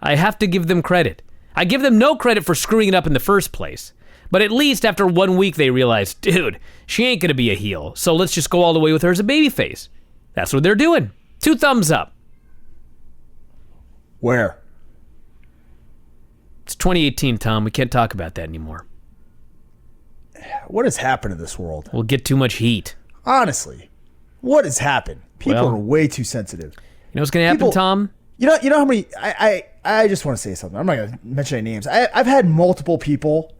S2: I have to give them credit. I give them no credit for screwing it up in the first place. But at least after 1 week they realized, dude, she ain't gonna be a heel, so let's just go all the way with her as a babyface. That's what they're doing. 2 thumbs up.
S3: Where?
S2: It's 2018, Tom. We can't talk about that anymore.
S3: What has happened in this world?
S2: We'll get too much heat.
S3: Honestly, what has happened? People are way too sensitive.
S2: You know what's gonna happen, Tom?
S3: You know how many... I just want to say something. I'm not going to mention any names. I've had multiple people,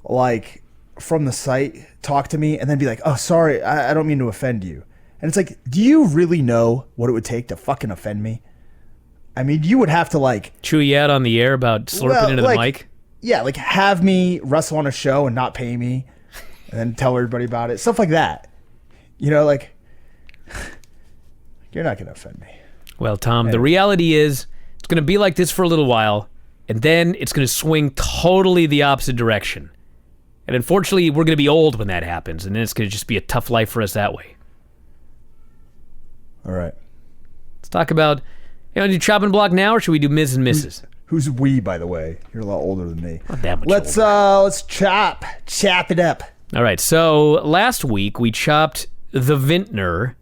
S3: like, from the site talk to me and then be like, oh, sorry, I don't mean to offend you. And it's like, do you really know what it would take to fucking offend me? I mean, you would have to, like...
S2: Chew you out on the air about slurping into the mic?
S3: Yeah, like, have me wrestle on a show and not pay me and then tell everybody about it. Stuff like that. You know, like... You're not going to offend me.
S2: Well, Tom, the reality is it's going to be like this for a little while, and then it's going to swing totally the opposite direction. And unfortunately, we're going to be old when that happens, and then it's going to just be a tough life for us that way.
S3: All right.
S2: Let's talk about, do Choppin' Block now, or should we do Ms. and Mrs.?
S3: Who's we, by the way? You're a lot older than me.
S2: Not that much
S3: Let's chop it up.
S2: All right, so last week we chopped the Vintner,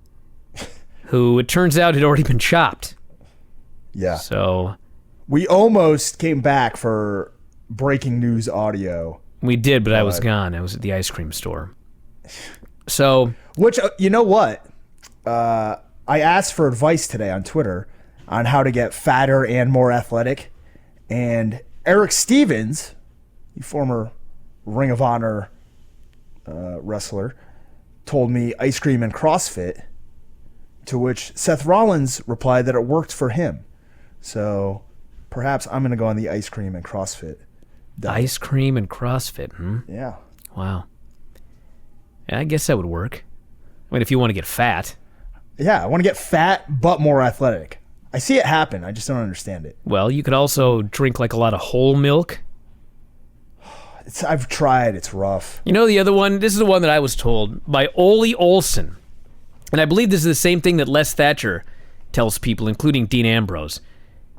S2: who it turns out had already been chopped.
S3: Yeah.
S2: So
S3: we almost came back for breaking news audio.
S2: We did, but I was gone. I was at the ice cream store. So,
S3: which you know what? I asked for advice today on Twitter on how to get fatter and more athletic, and Eric Stevens, the former Ring of Honor wrestler, told me ice cream and CrossFit. To which Seth Rollins replied that it worked for him. So perhaps I'm going to go on the ice cream and CrossFit diet.
S2: Ice cream and CrossFit,
S3: Yeah.
S2: Wow. Yeah, I guess that would work. I mean, if you want to get fat.
S3: Yeah, I want to get fat but more athletic. I see it happen. I just don't understand it.
S2: Well, you could also drink like a lot of whole milk.
S3: I've tried. It's rough.
S2: You know the other one? This is the one that I was told by Ole Olsen. And I believe this is the same thing that Les Thatcher tells people, including Dean Ambrose.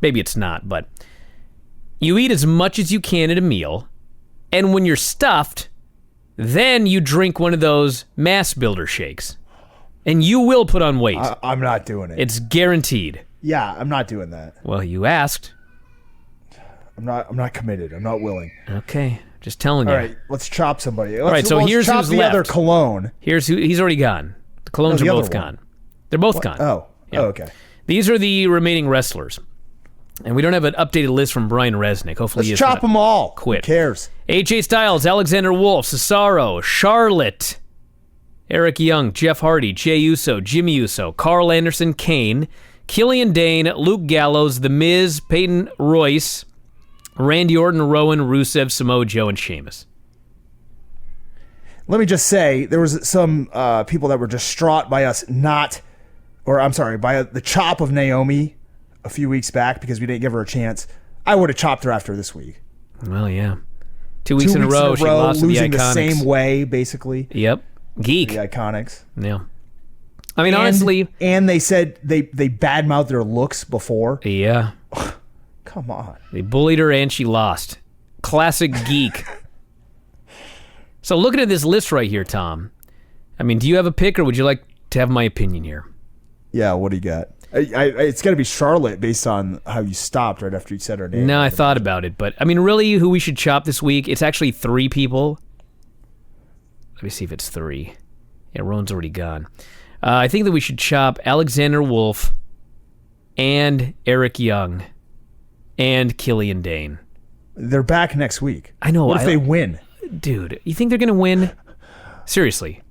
S2: Maybe it's not, but you eat as much as you can at a meal, and when you're stuffed, then you drink one of those mass builder shakes. And you will put on weight.
S3: I'm not doing it.
S2: It's guaranteed.
S3: Yeah, I'm not doing that.
S2: Well, you asked.
S3: I'm not committed. I'm not willing.
S2: Okay, just telling you.
S3: All right, let's chop somebody.
S2: All right, so here's
S3: chop
S2: who's
S3: the
S2: left.
S3: other cologne.
S2: He's already gone. The colognes are both gone. They're both gone.
S3: Oh.
S2: Yeah.
S3: Oh, okay.
S2: These are the remaining wrestlers. And we don't have an updated list from Brian Resnick. Hopefully
S3: let's chop them all.
S2: Quit.
S3: Who cares?
S2: AJ Styles, Alexander Wolf, Cesaro, Charlotte, Eric Young, Jeff Hardy, Jey Uso, Jimmy Uso, Carl Anderson, Kane, Killian Dane, Luke Gallows, The Miz, Peyton Royce, Randy Orton, Rowan, Rusev, Samoa Joe, and Sheamus.
S3: Let me just say, there was some people that were distraught by us by the chop of Naomi a few weeks back because we didn't give her a chance. I would have chopped her after this week.
S2: Well, yeah. 2 weeks in a row, she lost to the
S3: losing
S2: Iconics.
S3: the same way, basically.
S2: Yep. Geek.
S3: The Iconics.
S2: Yeah. I mean, honestly.
S3: And they said they badmouthed their looks before.
S2: Yeah.
S3: Come on.
S2: They bullied her and she lost. Classic geek. So looking at this list right here, Tom, I mean, do you have a pick or would you like to have my opinion here?
S3: Yeah, what do you got? It's got to be Charlotte based on how you stopped right after you said her name.
S2: No, I thought about it, but I mean, really, who we should chop this week? It's actually 3 people. Let me see if it's 3. Yeah, Rowan's already gone. I think that we should chop Alexander Wolf and Eric Young and Killian Dane.
S3: They're back next week.
S2: I know.
S3: What if they win?
S2: Dude, you think they're going to win? Seriously.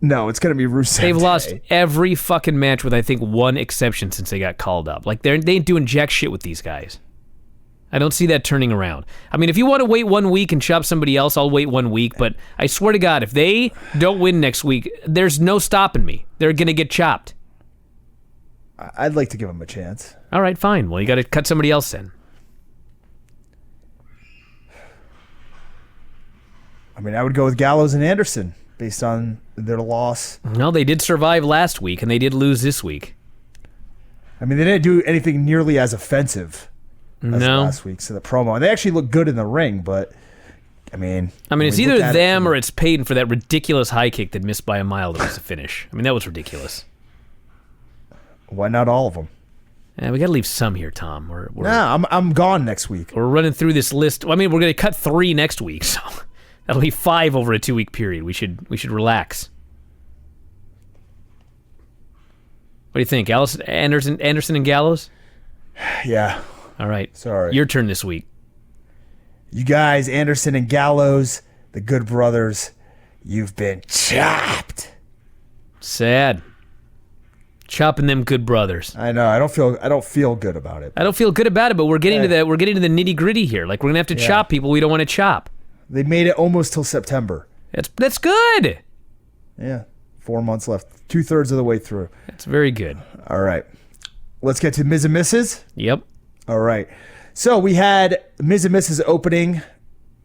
S3: No, it's going to be Rusev.
S2: They've
S3: Day.
S2: lost every fucking match with, I think, one exception since they got called up. Like, they ain't doing jack shit with these guys. I don't see that turning around. I mean, if you want to wait 1 week and chop somebody else, I'll wait 1 week. But I swear to God, if they don't win next week, there's no stopping me. They're going to get chopped.
S3: I'd like to give them a chance.
S2: All right, fine. Well, you got to cut somebody else in.
S3: I mean, I would go with Gallows and Anderson based on their loss.
S2: No, they did survive last week, and they did lose this week.
S3: I mean, they didn't do anything nearly as offensive as last week. So the promo, and they actually look good in the ring, but I mean,
S2: it's either them or it's Peyton for that ridiculous high kick that missed by a mile that was the finish. I mean, that was ridiculous.
S3: Why not all of them?
S2: Yeah, we got to leave some here, Tom.
S3: I'm gone next week.
S2: We're running through this list. I mean, we're going to cut 3 next week, so that'll be 5 over a 2-week period. We should relax. What do you think, Anderson and Gallows?
S3: Yeah.
S2: All right.
S3: Sorry.
S2: Your turn this week.
S3: You guys, Anderson and Gallows, the Good Brothers, you've been chopped.
S2: Sad. Chopping them Good Brothers.
S3: I know. I don't feel good about it.
S2: I don't feel good about it, but we're getting to the nitty gritty here. Like, we're gonna have to chop people we don't want to chop.
S3: They made it almost till September.
S2: That's good.
S3: Yeah. 4 months left. 2/3 of the way through.
S2: That's very good.
S3: All right. Let's get to Ms. and Mrs.
S2: Yep.
S3: All right. So we had Ms. and Mrs. opening.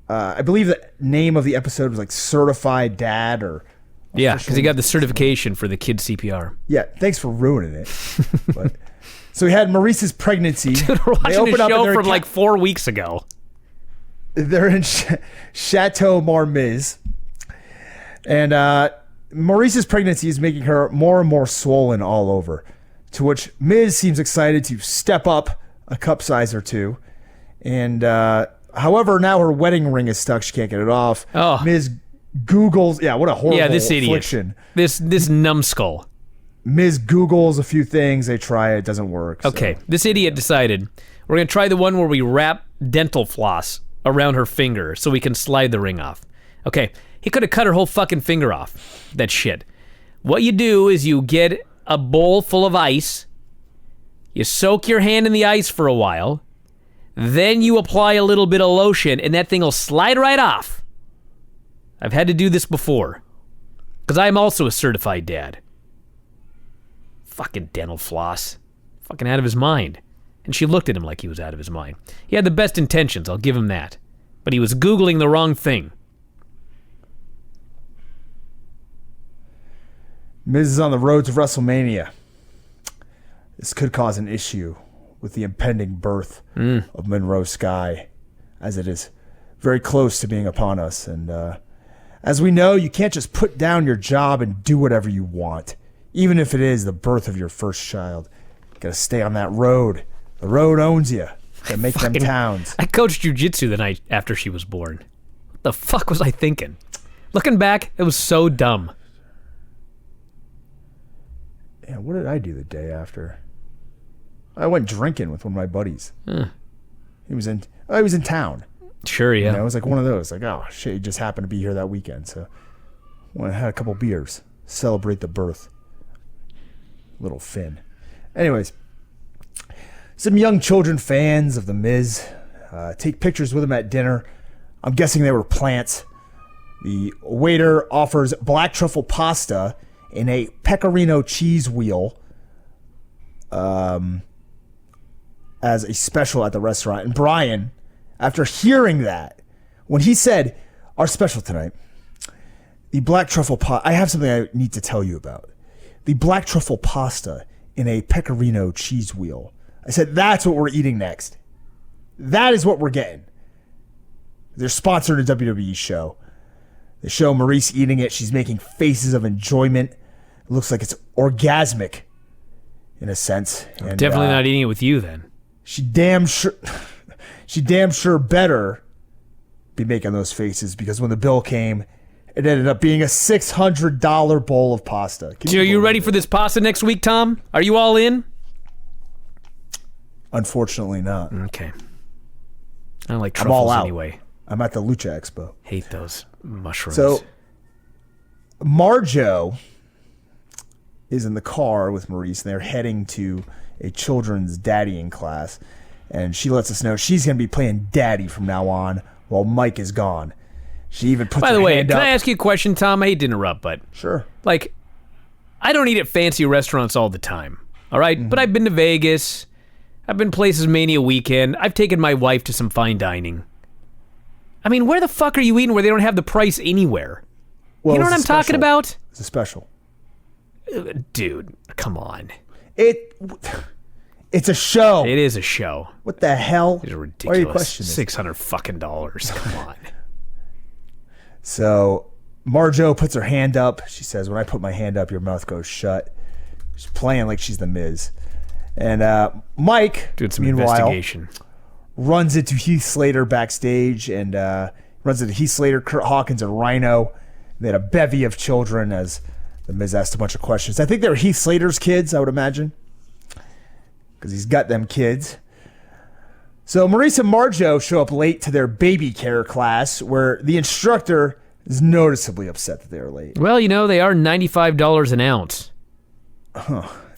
S3: I believe the name of the episode was like Certified Dad or...
S2: Yeah, because he got the certification for the kid CPR.
S3: Yeah, thanks for ruining it. But, so we had Maurice's pregnancy.
S2: Dude, we're watching a show from like 4 weeks ago.
S3: They're in Chateau Marmiz. And Maurice's pregnancy is making her more and more swollen all over. To which Miz seems excited to step up a cup size or two. And however, now her wedding ring is stuck. She can't get it off.
S2: Oh.
S3: Miz Googles, what a horrible
S2: this
S3: affliction.
S2: Idiot. This numbskull.
S3: Miz Googles a few things. They try it. Doesn't work.
S2: Okay, this idiot decided we're going to try the one where we wrap dental floss around her finger so we can slide the ring off. Okay, he could have cut her whole fucking finger off. That shit. What you do is you get a bowl full of ice, you soak your hand in the ice for a while, then you apply a little bit of lotion, and that thing will slide right off. I've had to do this before, because I am also a certified dad. Fucking dental floss. Fucking out of his mind. And she looked at him like he was out of his mind. He had the best intentions, I'll give him that. But he was Googling the wrong thing.
S3: Miz is on the road to WrestleMania. This could cause an issue with the impending birth of Monroe Sky, as it is very close to being upon us. And as we know, you can't just put down your job and do whatever you want, even if it is the birth of your first child. You gotta stay on that road. The road owns you. Gotta make them towns.
S2: I coached jiu-jitsu the night after she was born. What the fuck was I thinking? Looking back, it was so dumb.
S3: Yeah, what did I do the day after? I went drinking with one of my buddies. He was in town.
S2: Sure, yeah.
S3: It was like one of those, like, oh shit, he just happened to be here that weekend, so I had a couple beers, celebrate the birth. Little Finn. Anyways, some young children fans of The Miz take pictures with him at dinner. I'm guessing they were plants. The waiter offers black truffle pasta in a pecorino cheese wheel as a special at the restaurant. And Brian, after hearing that, when he said, our special tonight, the black truffle pasta, I have something I need to tell you about. The black truffle pasta in a pecorino cheese wheel. I said, that's what we're eating next. That is what we're getting. They're sponsoring a WWE show. They show Maurice eating it. She's making faces of enjoyment. It looks like it's orgasmic in a sense.
S2: I'm definitely not eating it with you then.
S3: She damn sure better be making those faces, because when the bill came, it ended up being a $600 bowl of pasta.
S2: So are you ready for this pasta next week, Tom? Are you all in?
S3: Unfortunately not.
S2: Okay. I don't like
S3: I'm all
S2: truffles
S3: out.
S2: anyway.
S3: I'm at the Lucha Expo.
S2: Hate those mushrooms.
S3: So Marjo is in the car with Maurice, and they're heading to a children's daddying class. And she lets us know she's going to be playing daddy from now on while Mike is gone. She even puts
S2: By the
S3: her
S2: way,
S3: hand
S2: can
S3: up.
S2: I ask you a question, Tom? I hate to interrupt, but
S3: Sure.
S2: like, I don't eat at fancy restaurants all the time, all right?
S3: Mm-hmm.
S2: But I've been to Vegas. I've been places Mania weekend. I've taken my wife to some fine dining. I mean, where the fuck are you eating where they don't have the price anywhere?
S3: Well,
S2: You know
S3: it's
S2: what
S3: a
S2: I'm talking
S3: special.
S2: about?
S3: It's a special.
S2: Dude, come on.
S3: It's a show.
S2: It is a show.
S3: What the hell?
S2: It's
S3: Why are you
S2: ridiculous.
S3: questioning this?
S2: $600 fucking dollars. Come on.
S3: So Marjo puts her hand up. She says, when I put my hand up, your mouth goes shut. She's playing like she's the Miz. And Mike,
S2: Doing some
S3: meanwhile,
S2: investigation.
S3: runs into Heath Slater backstage and runs into Heath Slater, Kurt Hawkins, and Rhino. They had a bevy of children as the Miz asked a bunch of questions. I think they were Heath Slater's kids, I would imagine, because he's got them kids. So Maurice and Marjo show up late to their baby care class, where the instructor is noticeably upset that they are late.
S2: Well, you know, they are $95 an ounce.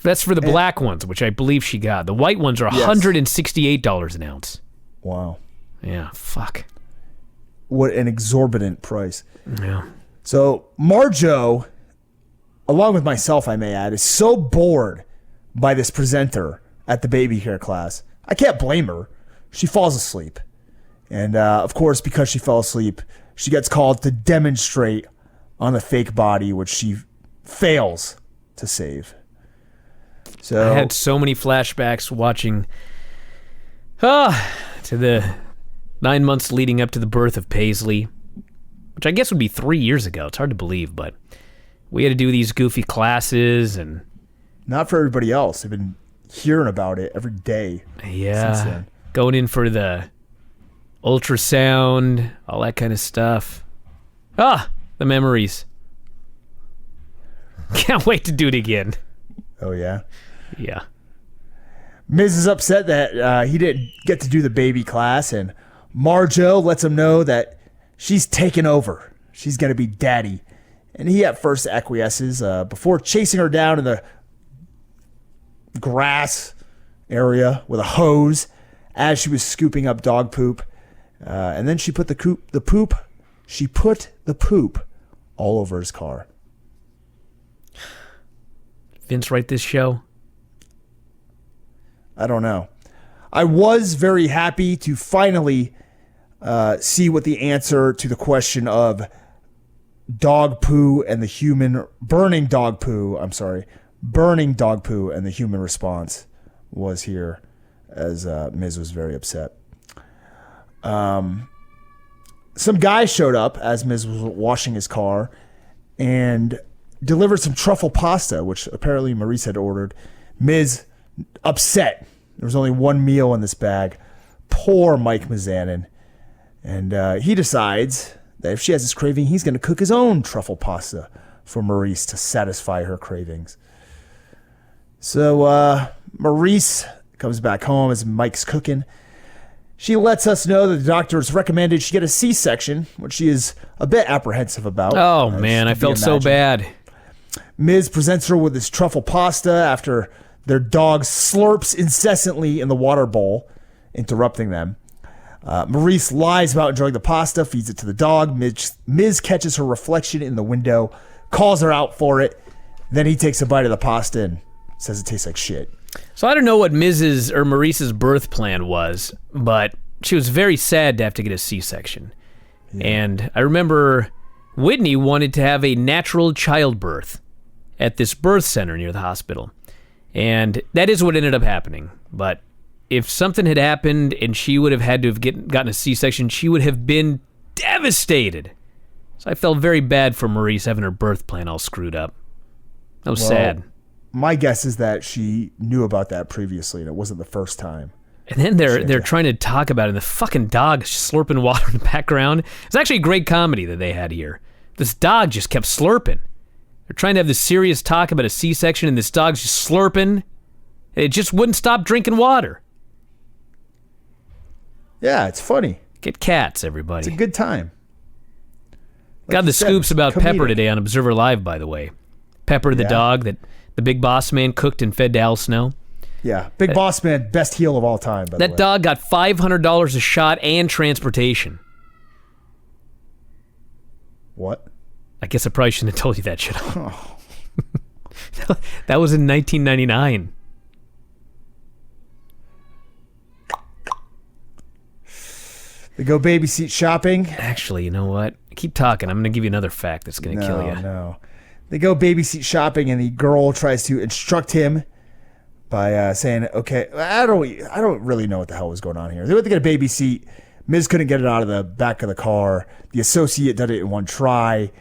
S2: That's for the black ones, which I believe she got. The white ones are $168 an ounce.
S3: Wow.
S2: Yeah, fuck.
S3: What an exorbitant price.
S2: Yeah.
S3: So Marjo, along with myself, I may add, is so bored by this presenter at the baby care class. I can't blame her. She falls asleep. And of course, because she fell asleep, she gets called to demonstrate on the fake body, which she fails to save. So
S2: I had so many flashbacks watching to the 9 months leading up to the birth of Paisley, which I guess would be 3 years ago. It's hard to believe, but we had to do these goofy classes and
S3: not for everybody else. They've been hearing about it every day. Since then.
S2: Going in for the ultrasound, all that kind of stuff. The memories. Can't wait to do it again.
S3: Oh, yeah?
S2: Yeah.
S3: Miz is upset that he didn't get to do the baby class, and Marjo lets him know that she's taken over. She's going to be daddy. And he at first acquiesces before chasing her down in the grass area with a hose as she was scooping up dog poop. And then she put the poop all over his car.
S2: Vince write this show?
S3: I don't know. I was very happy to finally see what the answer to the question of dog poo and the human burning dog poo and the human response was here, as Miz was very upset. Some guy showed up as Miz was washing his car and delivered some truffle pasta, which apparently Maurice had ordered. Miz upset. There was only one meal in this bag. Poor Mike Mizanin. And he decides that if she has this craving, he's going to cook his own truffle pasta for Maurice to satisfy her cravings. So Maurice comes back home as Mike's cooking. She lets us know that the doctor has recommended she get a C-section, which she is a bit apprehensive about.
S2: Oh, man, I felt so bad.
S3: Miz presents her with this truffle pasta after their dog slurps incessantly in the water bowl, interrupting them. Maurice lies about enjoying the pasta, feeds it to the dog. Miz catches her reflection in the window, calls her out for it. Then he takes a bite of the pasta and says it tastes like shit.
S2: So I don't know what Maurice's birth plan was, but she was very sad to have to get a C-section. Yeah. And I remember Whitney wanted to have a natural childbirth at this birth center near the hospital. And that is what ended up happening. But if something had happened and she would have had to have gotten a C-section, she would have been devastated. So I felt very bad for Maurice having her birth plan all screwed up. That was sad.
S3: My guess is that she knew about that previously, and it wasn't the first time.
S2: And then they're trying to talk about it, and the fucking dog slurping water in the background. It's actually a great comedy that they had here. This dog just kept slurping. They're trying to have this serious talk about a C-section, and this dog's just slurping. And it just wouldn't stop drinking water.
S3: Yeah, it's funny.
S2: Get cats, everybody.
S3: It's a good time.
S2: Got the scoops about Pepper today on Observer Live, by the way. Pepper the dog that the big boss man cooked and fed to Al Snow.
S3: Yeah, Big Boss Man, best heel of all time, by the way.
S2: That dog got $500 a shot and transportation.
S3: What?
S2: I guess I probably shouldn't have told you that, should I? That was in 1999.
S3: They go babysit shopping.
S2: Actually, you know what? Keep talking. I'm going to give you another fact that's going to kill you.
S3: No. They go babysit shopping, and the girl tries to instruct him by saying, "Okay, I don't really know what the hell was going on here." They went to get a baby seat. Miz couldn't get it out of the back of the car. The associate did it in one try.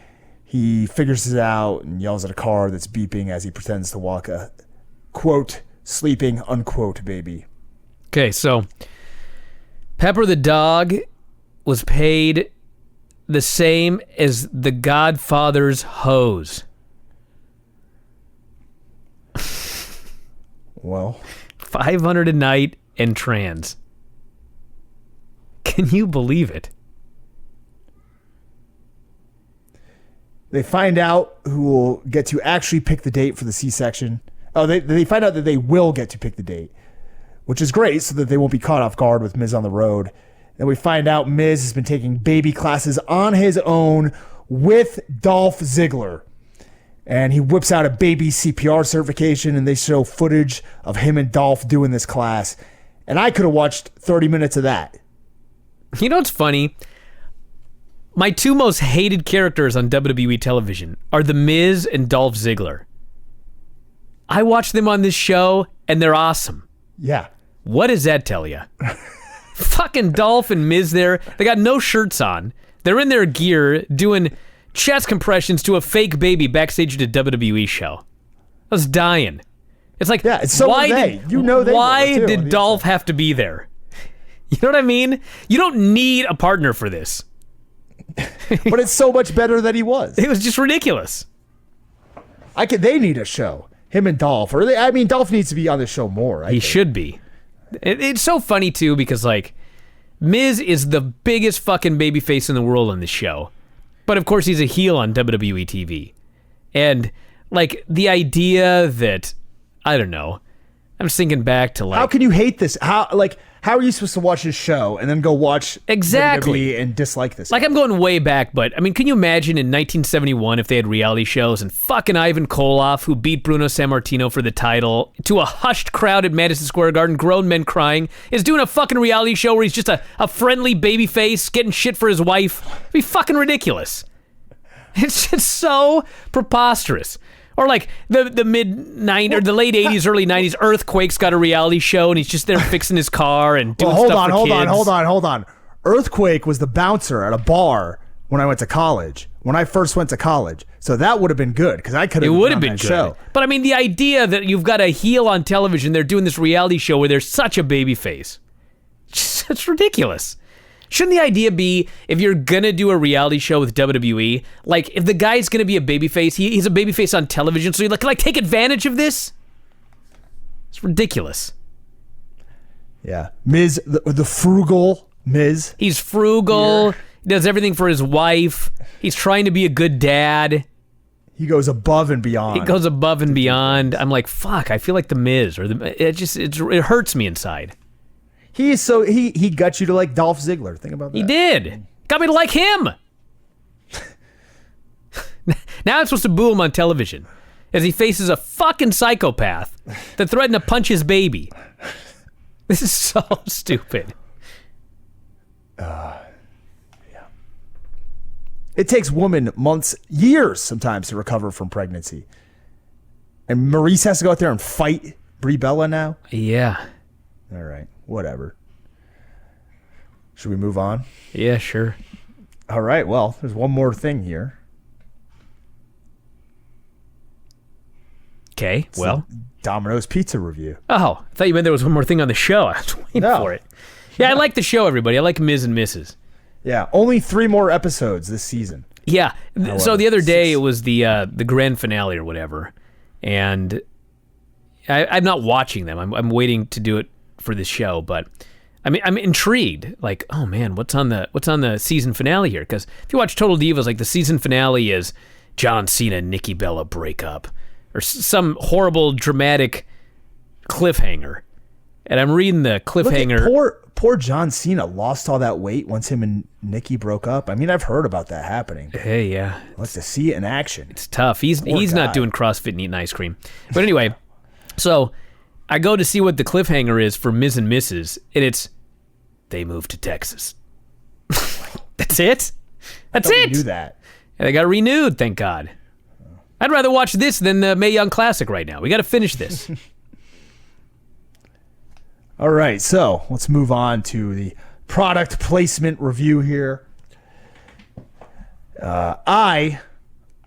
S3: He figures it out and yells at a car that's beeping as he pretends to walk a, quote, sleeping, unquote, baby.
S2: Okay, so Pepper the dog was paid the same as the Godfather's hose.
S3: Well,
S2: $500 a night and trans. Can you believe it?
S3: they find out who will get to actually pick the date for the C-section. Oh, they find out that they will get to pick the date, which is great so that they won't be caught off guard with Miz on the road. Then we find out Miz has been taking baby classes on his own with Dolph Ziggler. And he whips out a baby CPR certification, and they show footage of him and Dolph doing this class. And I could have watched 30 minutes of that.
S2: You know what's funny? My two most hated characters on WWE television are The Miz and Dolph Ziggler. I watch them on this show, and they're awesome.
S3: Yeah.
S2: What does that tell you? Fucking Dolph and Miz there. They got no shirts on. They're in their gear doing chest compressions to a fake baby backstage at a WWE show. I was dying. It's like,
S3: yeah, so
S2: why
S3: they.
S2: did,
S3: you know they
S2: why
S3: too,
S2: did Dolph have to be there? You know what I mean? You don't need a partner for this.
S3: But it's so much better than he was.
S2: It was just ridiculous.
S3: They need a show. Him and Dolph. Dolph needs to be on the show more.
S2: He should be. It's so funny, too, because, like, Miz is the biggest fucking babyface in the world on this show. But, of course, he's a heel on WWE TV. And, like, the idea that, I don't know, I'm just thinking back to, like...
S3: How can you hate this? How are you supposed to watch this show and then go watch
S2: exactly
S3: WWE and dislike this?
S2: Like, I'm going way back, but, I mean, can you imagine in 1971 if they had reality shows and fucking Ivan Koloff, who beat Bruno Sammartino for the title, to a hushed crowd at Madison Square Garden, grown men crying, is doing a fucking reality show where he's just a friendly baby face getting shit for his wife? It'd be fucking ridiculous. It's just so preposterous. Or like the mid-90s, or the late 80s, early 90s, Earthquake's got a reality show and he's just there fixing his car and doing stuff for kids.
S3: Hold on. Earthquake was the bouncer at a bar when I went to college. When I first went to college. So that would have been good because I could have been on that show.
S2: But I mean, the idea that you've got a heel on television, they're doing this reality show where they're such a baby face. It's ridiculous. Shouldn't the idea be, if you're gonna do a reality show with WWE, like, if the guy's gonna be a babyface, he's a babyface on television, so you're like, can I take advantage of this? It's ridiculous.
S3: Yeah. Miz, the frugal Miz.
S2: He's frugal. He does everything for his wife. He's trying to be a good dad.
S3: He goes above and beyond.
S2: I'm like, fuck, I feel like the Miz. It hurts me inside.
S3: He got you to like Dolph Ziggler. Think about that.
S2: He did. Got me to like him. Now I'm supposed to boo him on television as he faces a fucking psychopath that threatened to punch his baby. This is so stupid.
S3: Yeah. It takes women months, years sometimes to recover from pregnancy. And Maurice has to go out there and fight Brie Bella now?
S2: Yeah.
S3: All right. Whatever. Should we move on?
S2: Yeah, sure.
S3: All right. Well, there's one more thing here.
S2: Okay. Well,
S3: Domino's pizza review.
S2: Oh, I thought you meant there was one more thing on the show. I was waiting for it. Yeah, I like the show, everybody. I like Ms. and Mrs.
S3: Yeah, only 3 more episodes this season.
S2: Yeah. So the other day it was the grand finale or whatever, and I'm not watching them. I'm waiting to do it for this show, but I'm intrigued. Like, oh man, what's on the season finale here? Because if you watch Total Divas, like the season finale is John Cena and Nikki Bella break up, or some horrible dramatic cliffhanger. And I'm reading the cliffhanger.
S3: Poor John Cena lost all that weight once him and Nikki broke up. I mean, I've heard about that happening.
S2: Hey, yeah,
S3: I'd like to see it in action.
S2: it's tough. He's not doing CrossFit and eating ice cream. But anyway, so I go to see what the cliffhanger is for Ms. and Mrs. and it's they moved to Texas. That's it. That's it.
S3: Do that.
S2: And they got renewed, thank God. I'd rather watch this than the Mae Young Classic right now. We got to finish this.
S3: All right, so let's move on to the product placement review here.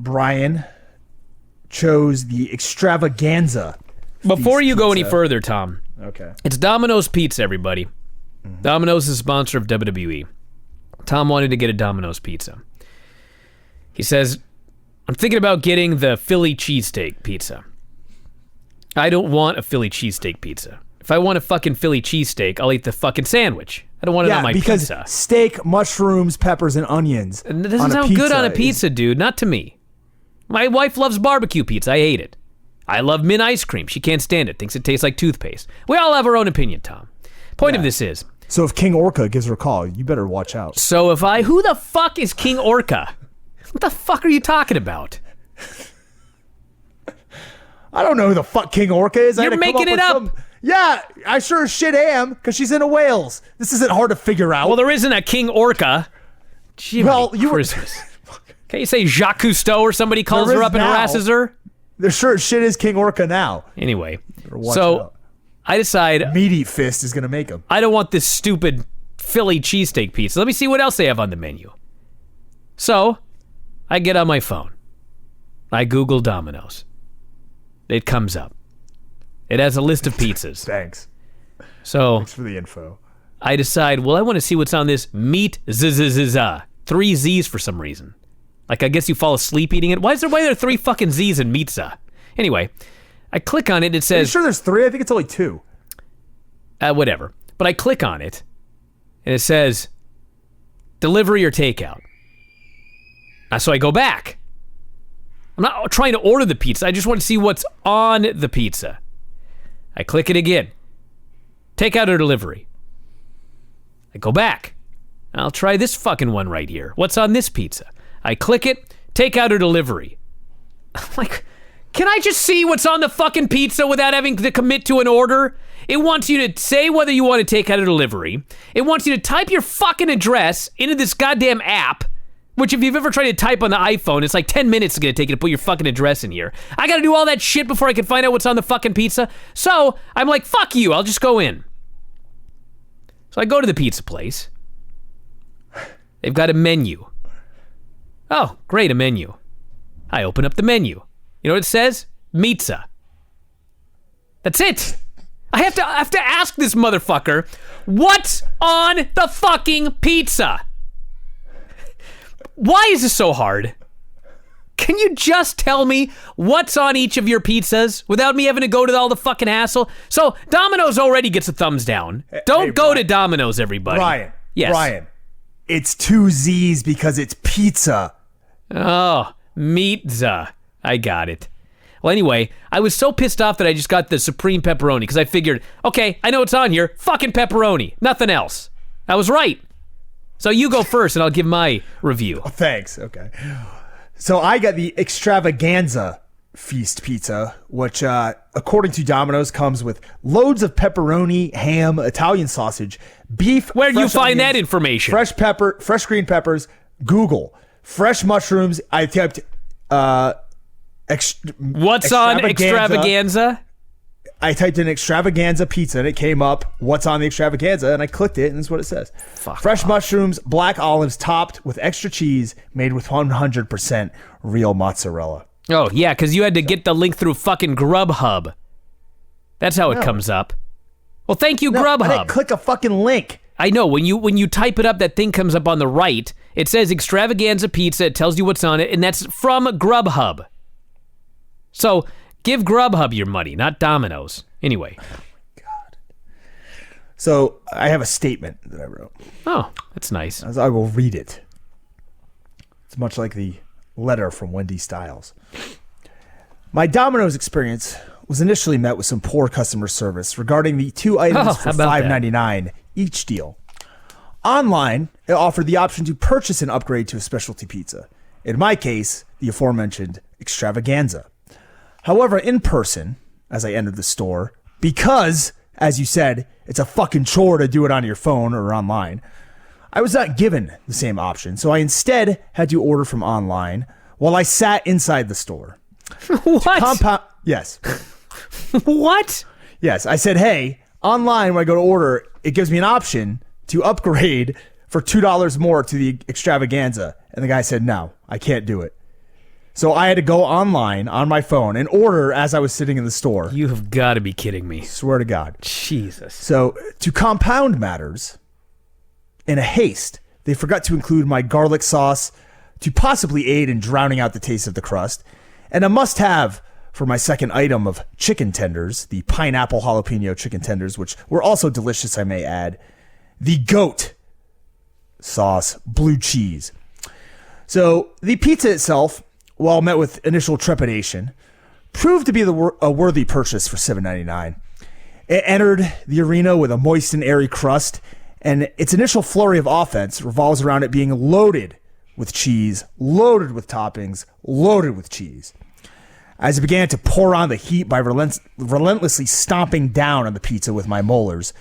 S3: Brian, chose the extravaganza.
S2: Before you go any
S3: pizza.
S2: further, Tom,
S3: Okay.
S2: it's Domino's Pizza, everybody. Domino's is a sponsor of WWE. Tom wanted to get a Domino's pizza. He says, I'm thinking about getting the Philly cheesesteak pizza. I don't want a Philly cheesesteak pizza. If I want a fucking Philly cheesesteak, I'll eat the fucking sandwich. I don't want it on my
S3: because
S2: pizza.
S3: steak, mushrooms, peppers, and onions.
S2: And it doesn't sound good on a pizza, dude. Not to me. My wife loves barbecue pizza. I hate it. I love mint ice cream. She can't stand it. Thinks it tastes like toothpaste. We all have our own opinion, Tom. Point of this is,
S3: So if King Orca gives her a call, you better watch out.
S2: so if I... Who the fuck is King Orca? What the fuck are you talking about?
S3: I don't know who the fuck King Orca is. I
S2: You're
S3: had to come
S2: making it
S3: with
S2: up.
S3: some- Yeah, I sure as shit am, because she's into Wales. This isn't hard to figure out.
S2: Well, there isn't a King Orca. Jiminy
S3: Well, you were-
S2: Christmas. Can't you say Jacques Cousteau or somebody calls
S3: There
S2: her
S3: is
S2: up and
S3: now.
S2: harasses her?
S3: There sure as shit is King Orca now.
S2: Anyway,
S3: watch
S2: so
S3: out.
S2: I decide
S3: Meat Eat Fist is going to make him.
S2: I don't want this stupid Philly cheesesteak pizza. Let me see what else they have on the menu. So I get on my phone. I Google Domino's. It comes up. It has a list of pizzas.
S3: Thanks.
S2: So
S3: Thanks for the info.
S2: I decide, well, I want to see what's on this meat z-z-z-za. 3 Z's for some reason. Like, I guess you fall asleep eating it. Why are there 3 fucking Z's in Meatza? Anyway, I click on it. It
S3: Are you
S2: says,
S3: sure there's 3? I think it's only 2.
S2: whatever. But I click on it, and it says, delivery or takeout. So I go back. I'm not trying to order the pizza. I just want to see what's on the pizza. I click it again. Takeout or delivery. I go back. I'll try this fucking one right here. What's on this pizza? I click it. Takeout or delivery. I'm like, can I just see what's on the fucking pizza without having to commit to an order? It wants you to say whether you want to take out or delivery. It wants you to type your fucking address into this goddamn app, which if you've ever tried to type on the iPhone, it's like 10 minutes it's going to take you to put your fucking address in here. I got to do all that shit before I can find out what's on the fucking pizza. So I'm like, fuck you, I'll just go in. So I go to the pizza place. They've got a menu. Oh, great, a menu. I open up the menu. You know what it says? Pizza. That's it. I have to ask this motherfucker, what's on the fucking pizza? Why is this so hard? Can you just tell me what's on each of your pizzas without me having to go to all the fucking hassle? So Domino's already gets a thumbs down. Don't go to Domino's, everybody.
S3: Brian.
S2: Yes.
S3: Brian. It's 2 Z's because it's pizza.
S2: Oh, meatza. I got it. Well, anyway, I was so pissed off that I just got the supreme pepperoni because I figured, okay, I know it's on here. Fucking pepperoni. Nothing else. I was right. So you go first and I'll give my review.
S3: Oh, thanks. Okay. So I got the extravaganza feast pizza, which, according to Domino's, comes with loads of pepperoni, ham, Italian sausage, beef.
S2: Where'd you
S3: fresh
S2: find that
S3: onions,
S2: information?
S3: Fresh green peppers, Google. Fresh mushrooms. I typed,
S2: What's on extravaganza?
S3: I typed in extravaganza pizza and it came up what's on the extravaganza and I clicked it and this is what it says. Fresh mushrooms, black olives topped with extra cheese made with 100% real mozzarella.
S2: Oh, yeah, because you had to get the link through fucking Grubhub. That's how it comes up. Well, thank you, Grubhub.
S3: I didn't click a fucking link.
S2: I know, when you type it up, that thing comes up on the right. It says extravaganza pizza, it tells you what's on it, and that's from Grubhub. So, give Grubhub your money, not Domino's. Anyway.
S3: So I have a statement that I wrote.
S2: Oh, that's nice.
S3: As I will read it. It's much like the letter from Wendy Styles. My Domino's experience was initially met with some poor customer service regarding the 2 items for $5.99 each deal. Online, it offered the option to purchase an upgrade to a specialty pizza. In my case, the aforementioned extravaganza. However, in person, as I entered the store, because, as you said, it's a fucking chore to do it on your phone or online, I was not given the same option, so I instead had to order from online while I sat inside the store.
S2: What?
S3: Yes.
S2: What?
S3: Yes, I said, hey, online when I go to order, it gives me an option to upgrade for $2 more to the extravaganza. And the guy said, no, I can't do it. So I had to go online on my phone and order as I was sitting in the store.
S2: You have got to be kidding me.
S3: Swear to God.
S2: Jesus.
S3: So to compound matters, in a haste, they forgot to include my garlic sauce to possibly aid in drowning out the taste of the crust, and a must-have for my second item of chicken tenders, the pineapple jalapeno chicken tenders, which were also delicious, I may add, the goat sauce, blue cheese. So the pizza itself, while met with initial trepidation, proved to be a worthy purchase for $7.99. It entered the arena with a moist and airy crust, and its initial flurry of offense revolves around it being loaded with cheese, loaded with toppings, loaded with cheese. As I began to pour on the heat by relentlessly stomping down on the pizza with my molars,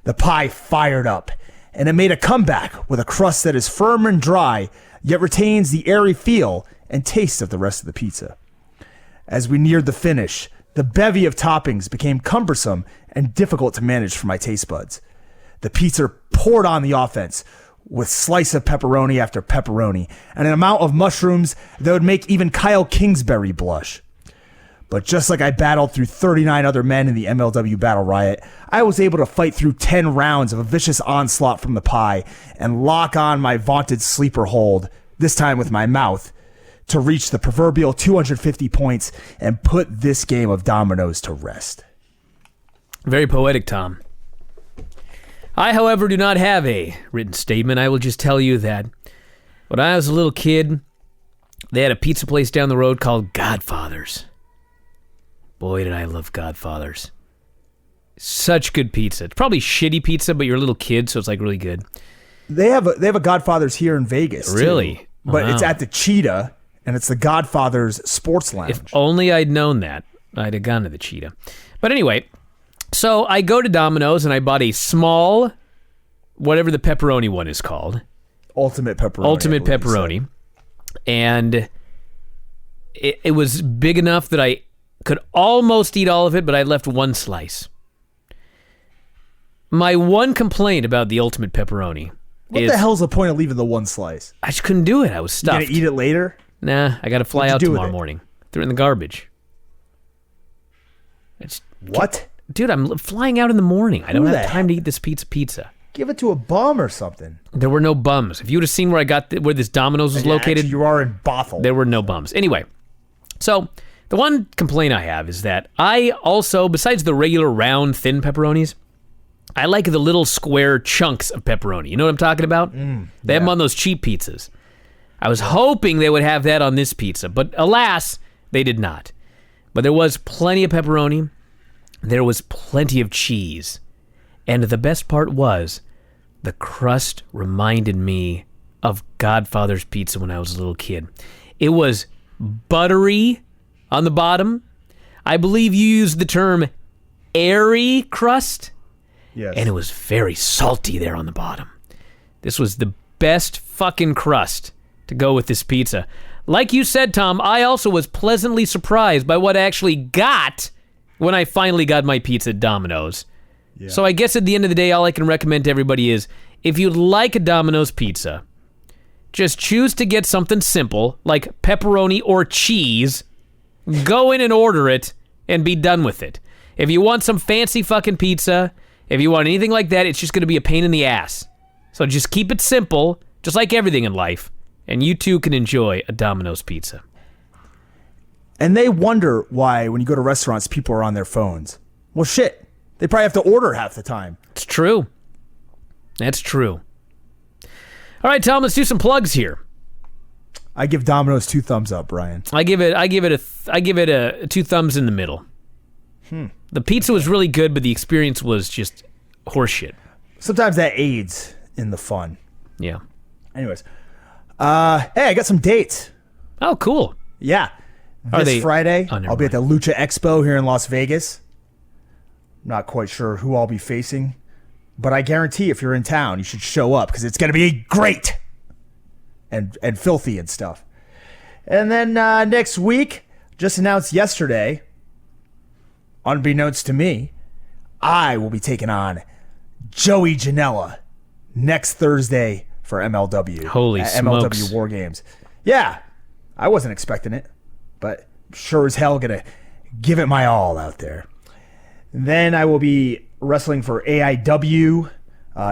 S3: the pie fired up, and it made a comeback with a crust that is firm and dry, yet retains the airy feel and taste of the rest of the pizza. As we neared the finish, the bevy of toppings became cumbersome and difficult to manage for my taste buds. The pizza poured on the offense with slice of pepperoni after pepperoni and an amount of mushrooms that would make even Kyle Kingsbury blush. But just like I battled through 39 other men in the MLW Battle Riot, I was able to fight through 10 rounds of a vicious onslaught from the pie and lock on my vaunted sleeper hold, this time with my mouth, to reach the proverbial 250 points and put this game of dominoes to rest.
S2: Very poetic, Tom. I, however, do not have a written statement. I will just tell you that when I was a little kid, they had a pizza place down the road called Godfather's. Boy, did I love Godfather's. Such good pizza. It's probably shitty pizza, but you're a little kid, so it's like really good.
S3: They have a Godfather's here in Vegas.
S2: Really?
S3: Too, but it's at the Cheetah, and it's the Godfather's Sports Lounge.
S2: If only I'd known that, I'd have gone to the Cheetah. But anyway, so I go to Domino's and I bought a small, whatever the pepperoni one is called.
S3: Ultimate pepperoni.
S2: Ultimate pepperoni. And it was big enough that I could almost eat all of it, but I left one slice. My one complaint about the ultimate pepperoni
S3: What the hell's the point of leaving the one slice?
S2: I just couldn't do it. I was stuffed.
S3: You gonna eat it later?
S2: Nah, I got to fly out tomorrow morning. Threw it in the garbage.
S3: What?
S2: Dude, I'm flying out in the morning. I don't have time to eat this pizza.
S3: Give it to a bum or something.
S2: There were no bums. If you would have seen where I got where this Domino's was located,
S3: actually, you are in Bothell.
S2: There were no bums. Anyway, so the one complaint I have is that I also, besides the regular round thin pepperonis, I like the little square chunks of pepperoni. You know what I'm talking about? They have them on those cheap pizzas. I was hoping they would have that on this pizza, but alas, they did not. But there was plenty of pepperoni. There was plenty of cheese. And the best part was, the crust reminded me of Godfather's pizza when I was a little kid. It was buttery on the bottom. I believe you used the term airy crust.
S3: Yes.
S2: And it was very salty there on the bottom. This was the best fucking crust to go with this pizza. Like you said, Tom, I also was pleasantly surprised by what I actually got when I finally got my pizza at Domino's. Yeah. So I guess at the end of the day, all I can recommend to everybody is, if you'd like a Domino's pizza, just choose to get something simple, like pepperoni or cheese, go in and order it, and be done with it. If you want some fancy fucking pizza, if you want anything like that, it's just going to be a pain in the ass. So just keep it simple, just like everything in life, and you too can enjoy a Domino's pizza.
S3: And they wonder why, when you go to restaurants, people are on their phones. Well, shit. They probably have to order half the time.
S2: It's true. That's true. All right, Tom, let's do some plugs here.
S3: I give Domino's 2 thumbs up, Brian.
S2: I give it a 2 thumbs in the middle. The pizza was really good, but the experience was just horseshit.
S3: Sometimes that aids in the fun.
S2: Yeah.
S3: Anyways, hey, I got some dates.
S2: Oh, cool.
S3: Yeah.
S2: Are
S3: This
S2: they-
S3: Friday,
S2: Oh, never
S3: I'll be at the Lucha Expo here in Las Vegas. Not quite sure who I'll be facing, but I guarantee if you're in town, you should show up because it's going to be great and filthy and stuff. And then next week, just announced yesterday, unbeknownst to me, I will be taking on Joey Janela next Thursday for MLW.
S2: Holy
S3: at
S2: smokes.
S3: MLW War Games. Yeah, I wasn't expecting it, but sure as hell gonna give it my all out there. Then I will be wrestling for AIW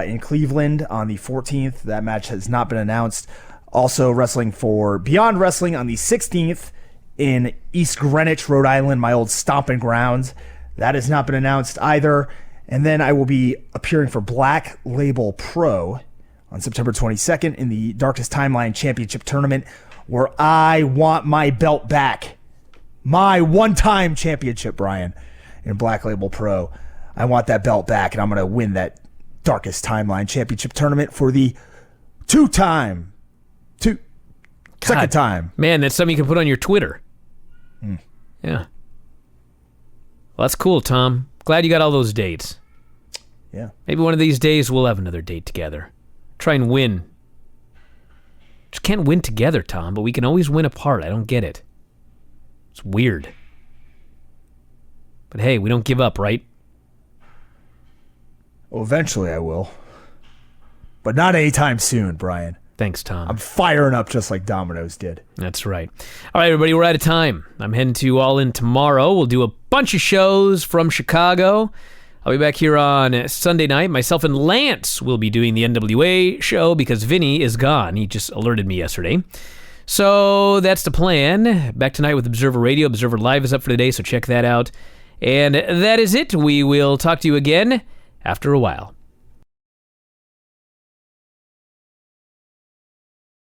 S3: in Cleveland on the 14th. That match has not been announced. Also wrestling for Beyond Wrestling on the 16th in East Greenwich, Rhode Island, my old stomping grounds. That has not been announced either. And then I will be appearing for Black Label Pro on September 22nd in the Darkest Timeline Championship Tournament, where I want my belt back. My one-time championship, Brian, in Black Label Pro. I want that belt back, and I'm going to win that Darkest Timeline Championship Tournament for the second time.
S2: Man, that's something you can put on your Twitter. Yeah. Well, that's cool, Tom. Glad you got all those dates.
S3: Yeah.
S2: Maybe one of these days we'll have another date together. Try and win. Just can't win together, Tom, but we can always win apart. I don't get it. It's weird. But hey, we don't give up, right?
S3: Well, eventually I will. But not anytime soon, Brian.
S2: Thanks, Tom.
S3: I'm firing up just like Domino's did.
S2: That's right. All right, everybody, we're out of time. I'm heading to All In tomorrow. We'll do a bunch of shows from Chicago. I'll be back here on Sunday night. Myself and Lance will be doing the NWA show because Vinny is gone. He just alerted me yesterday. So that's the plan. Back tonight with Observer Radio. Observer Live is up for today, so check that out. And that is it. We will talk to you again after a while.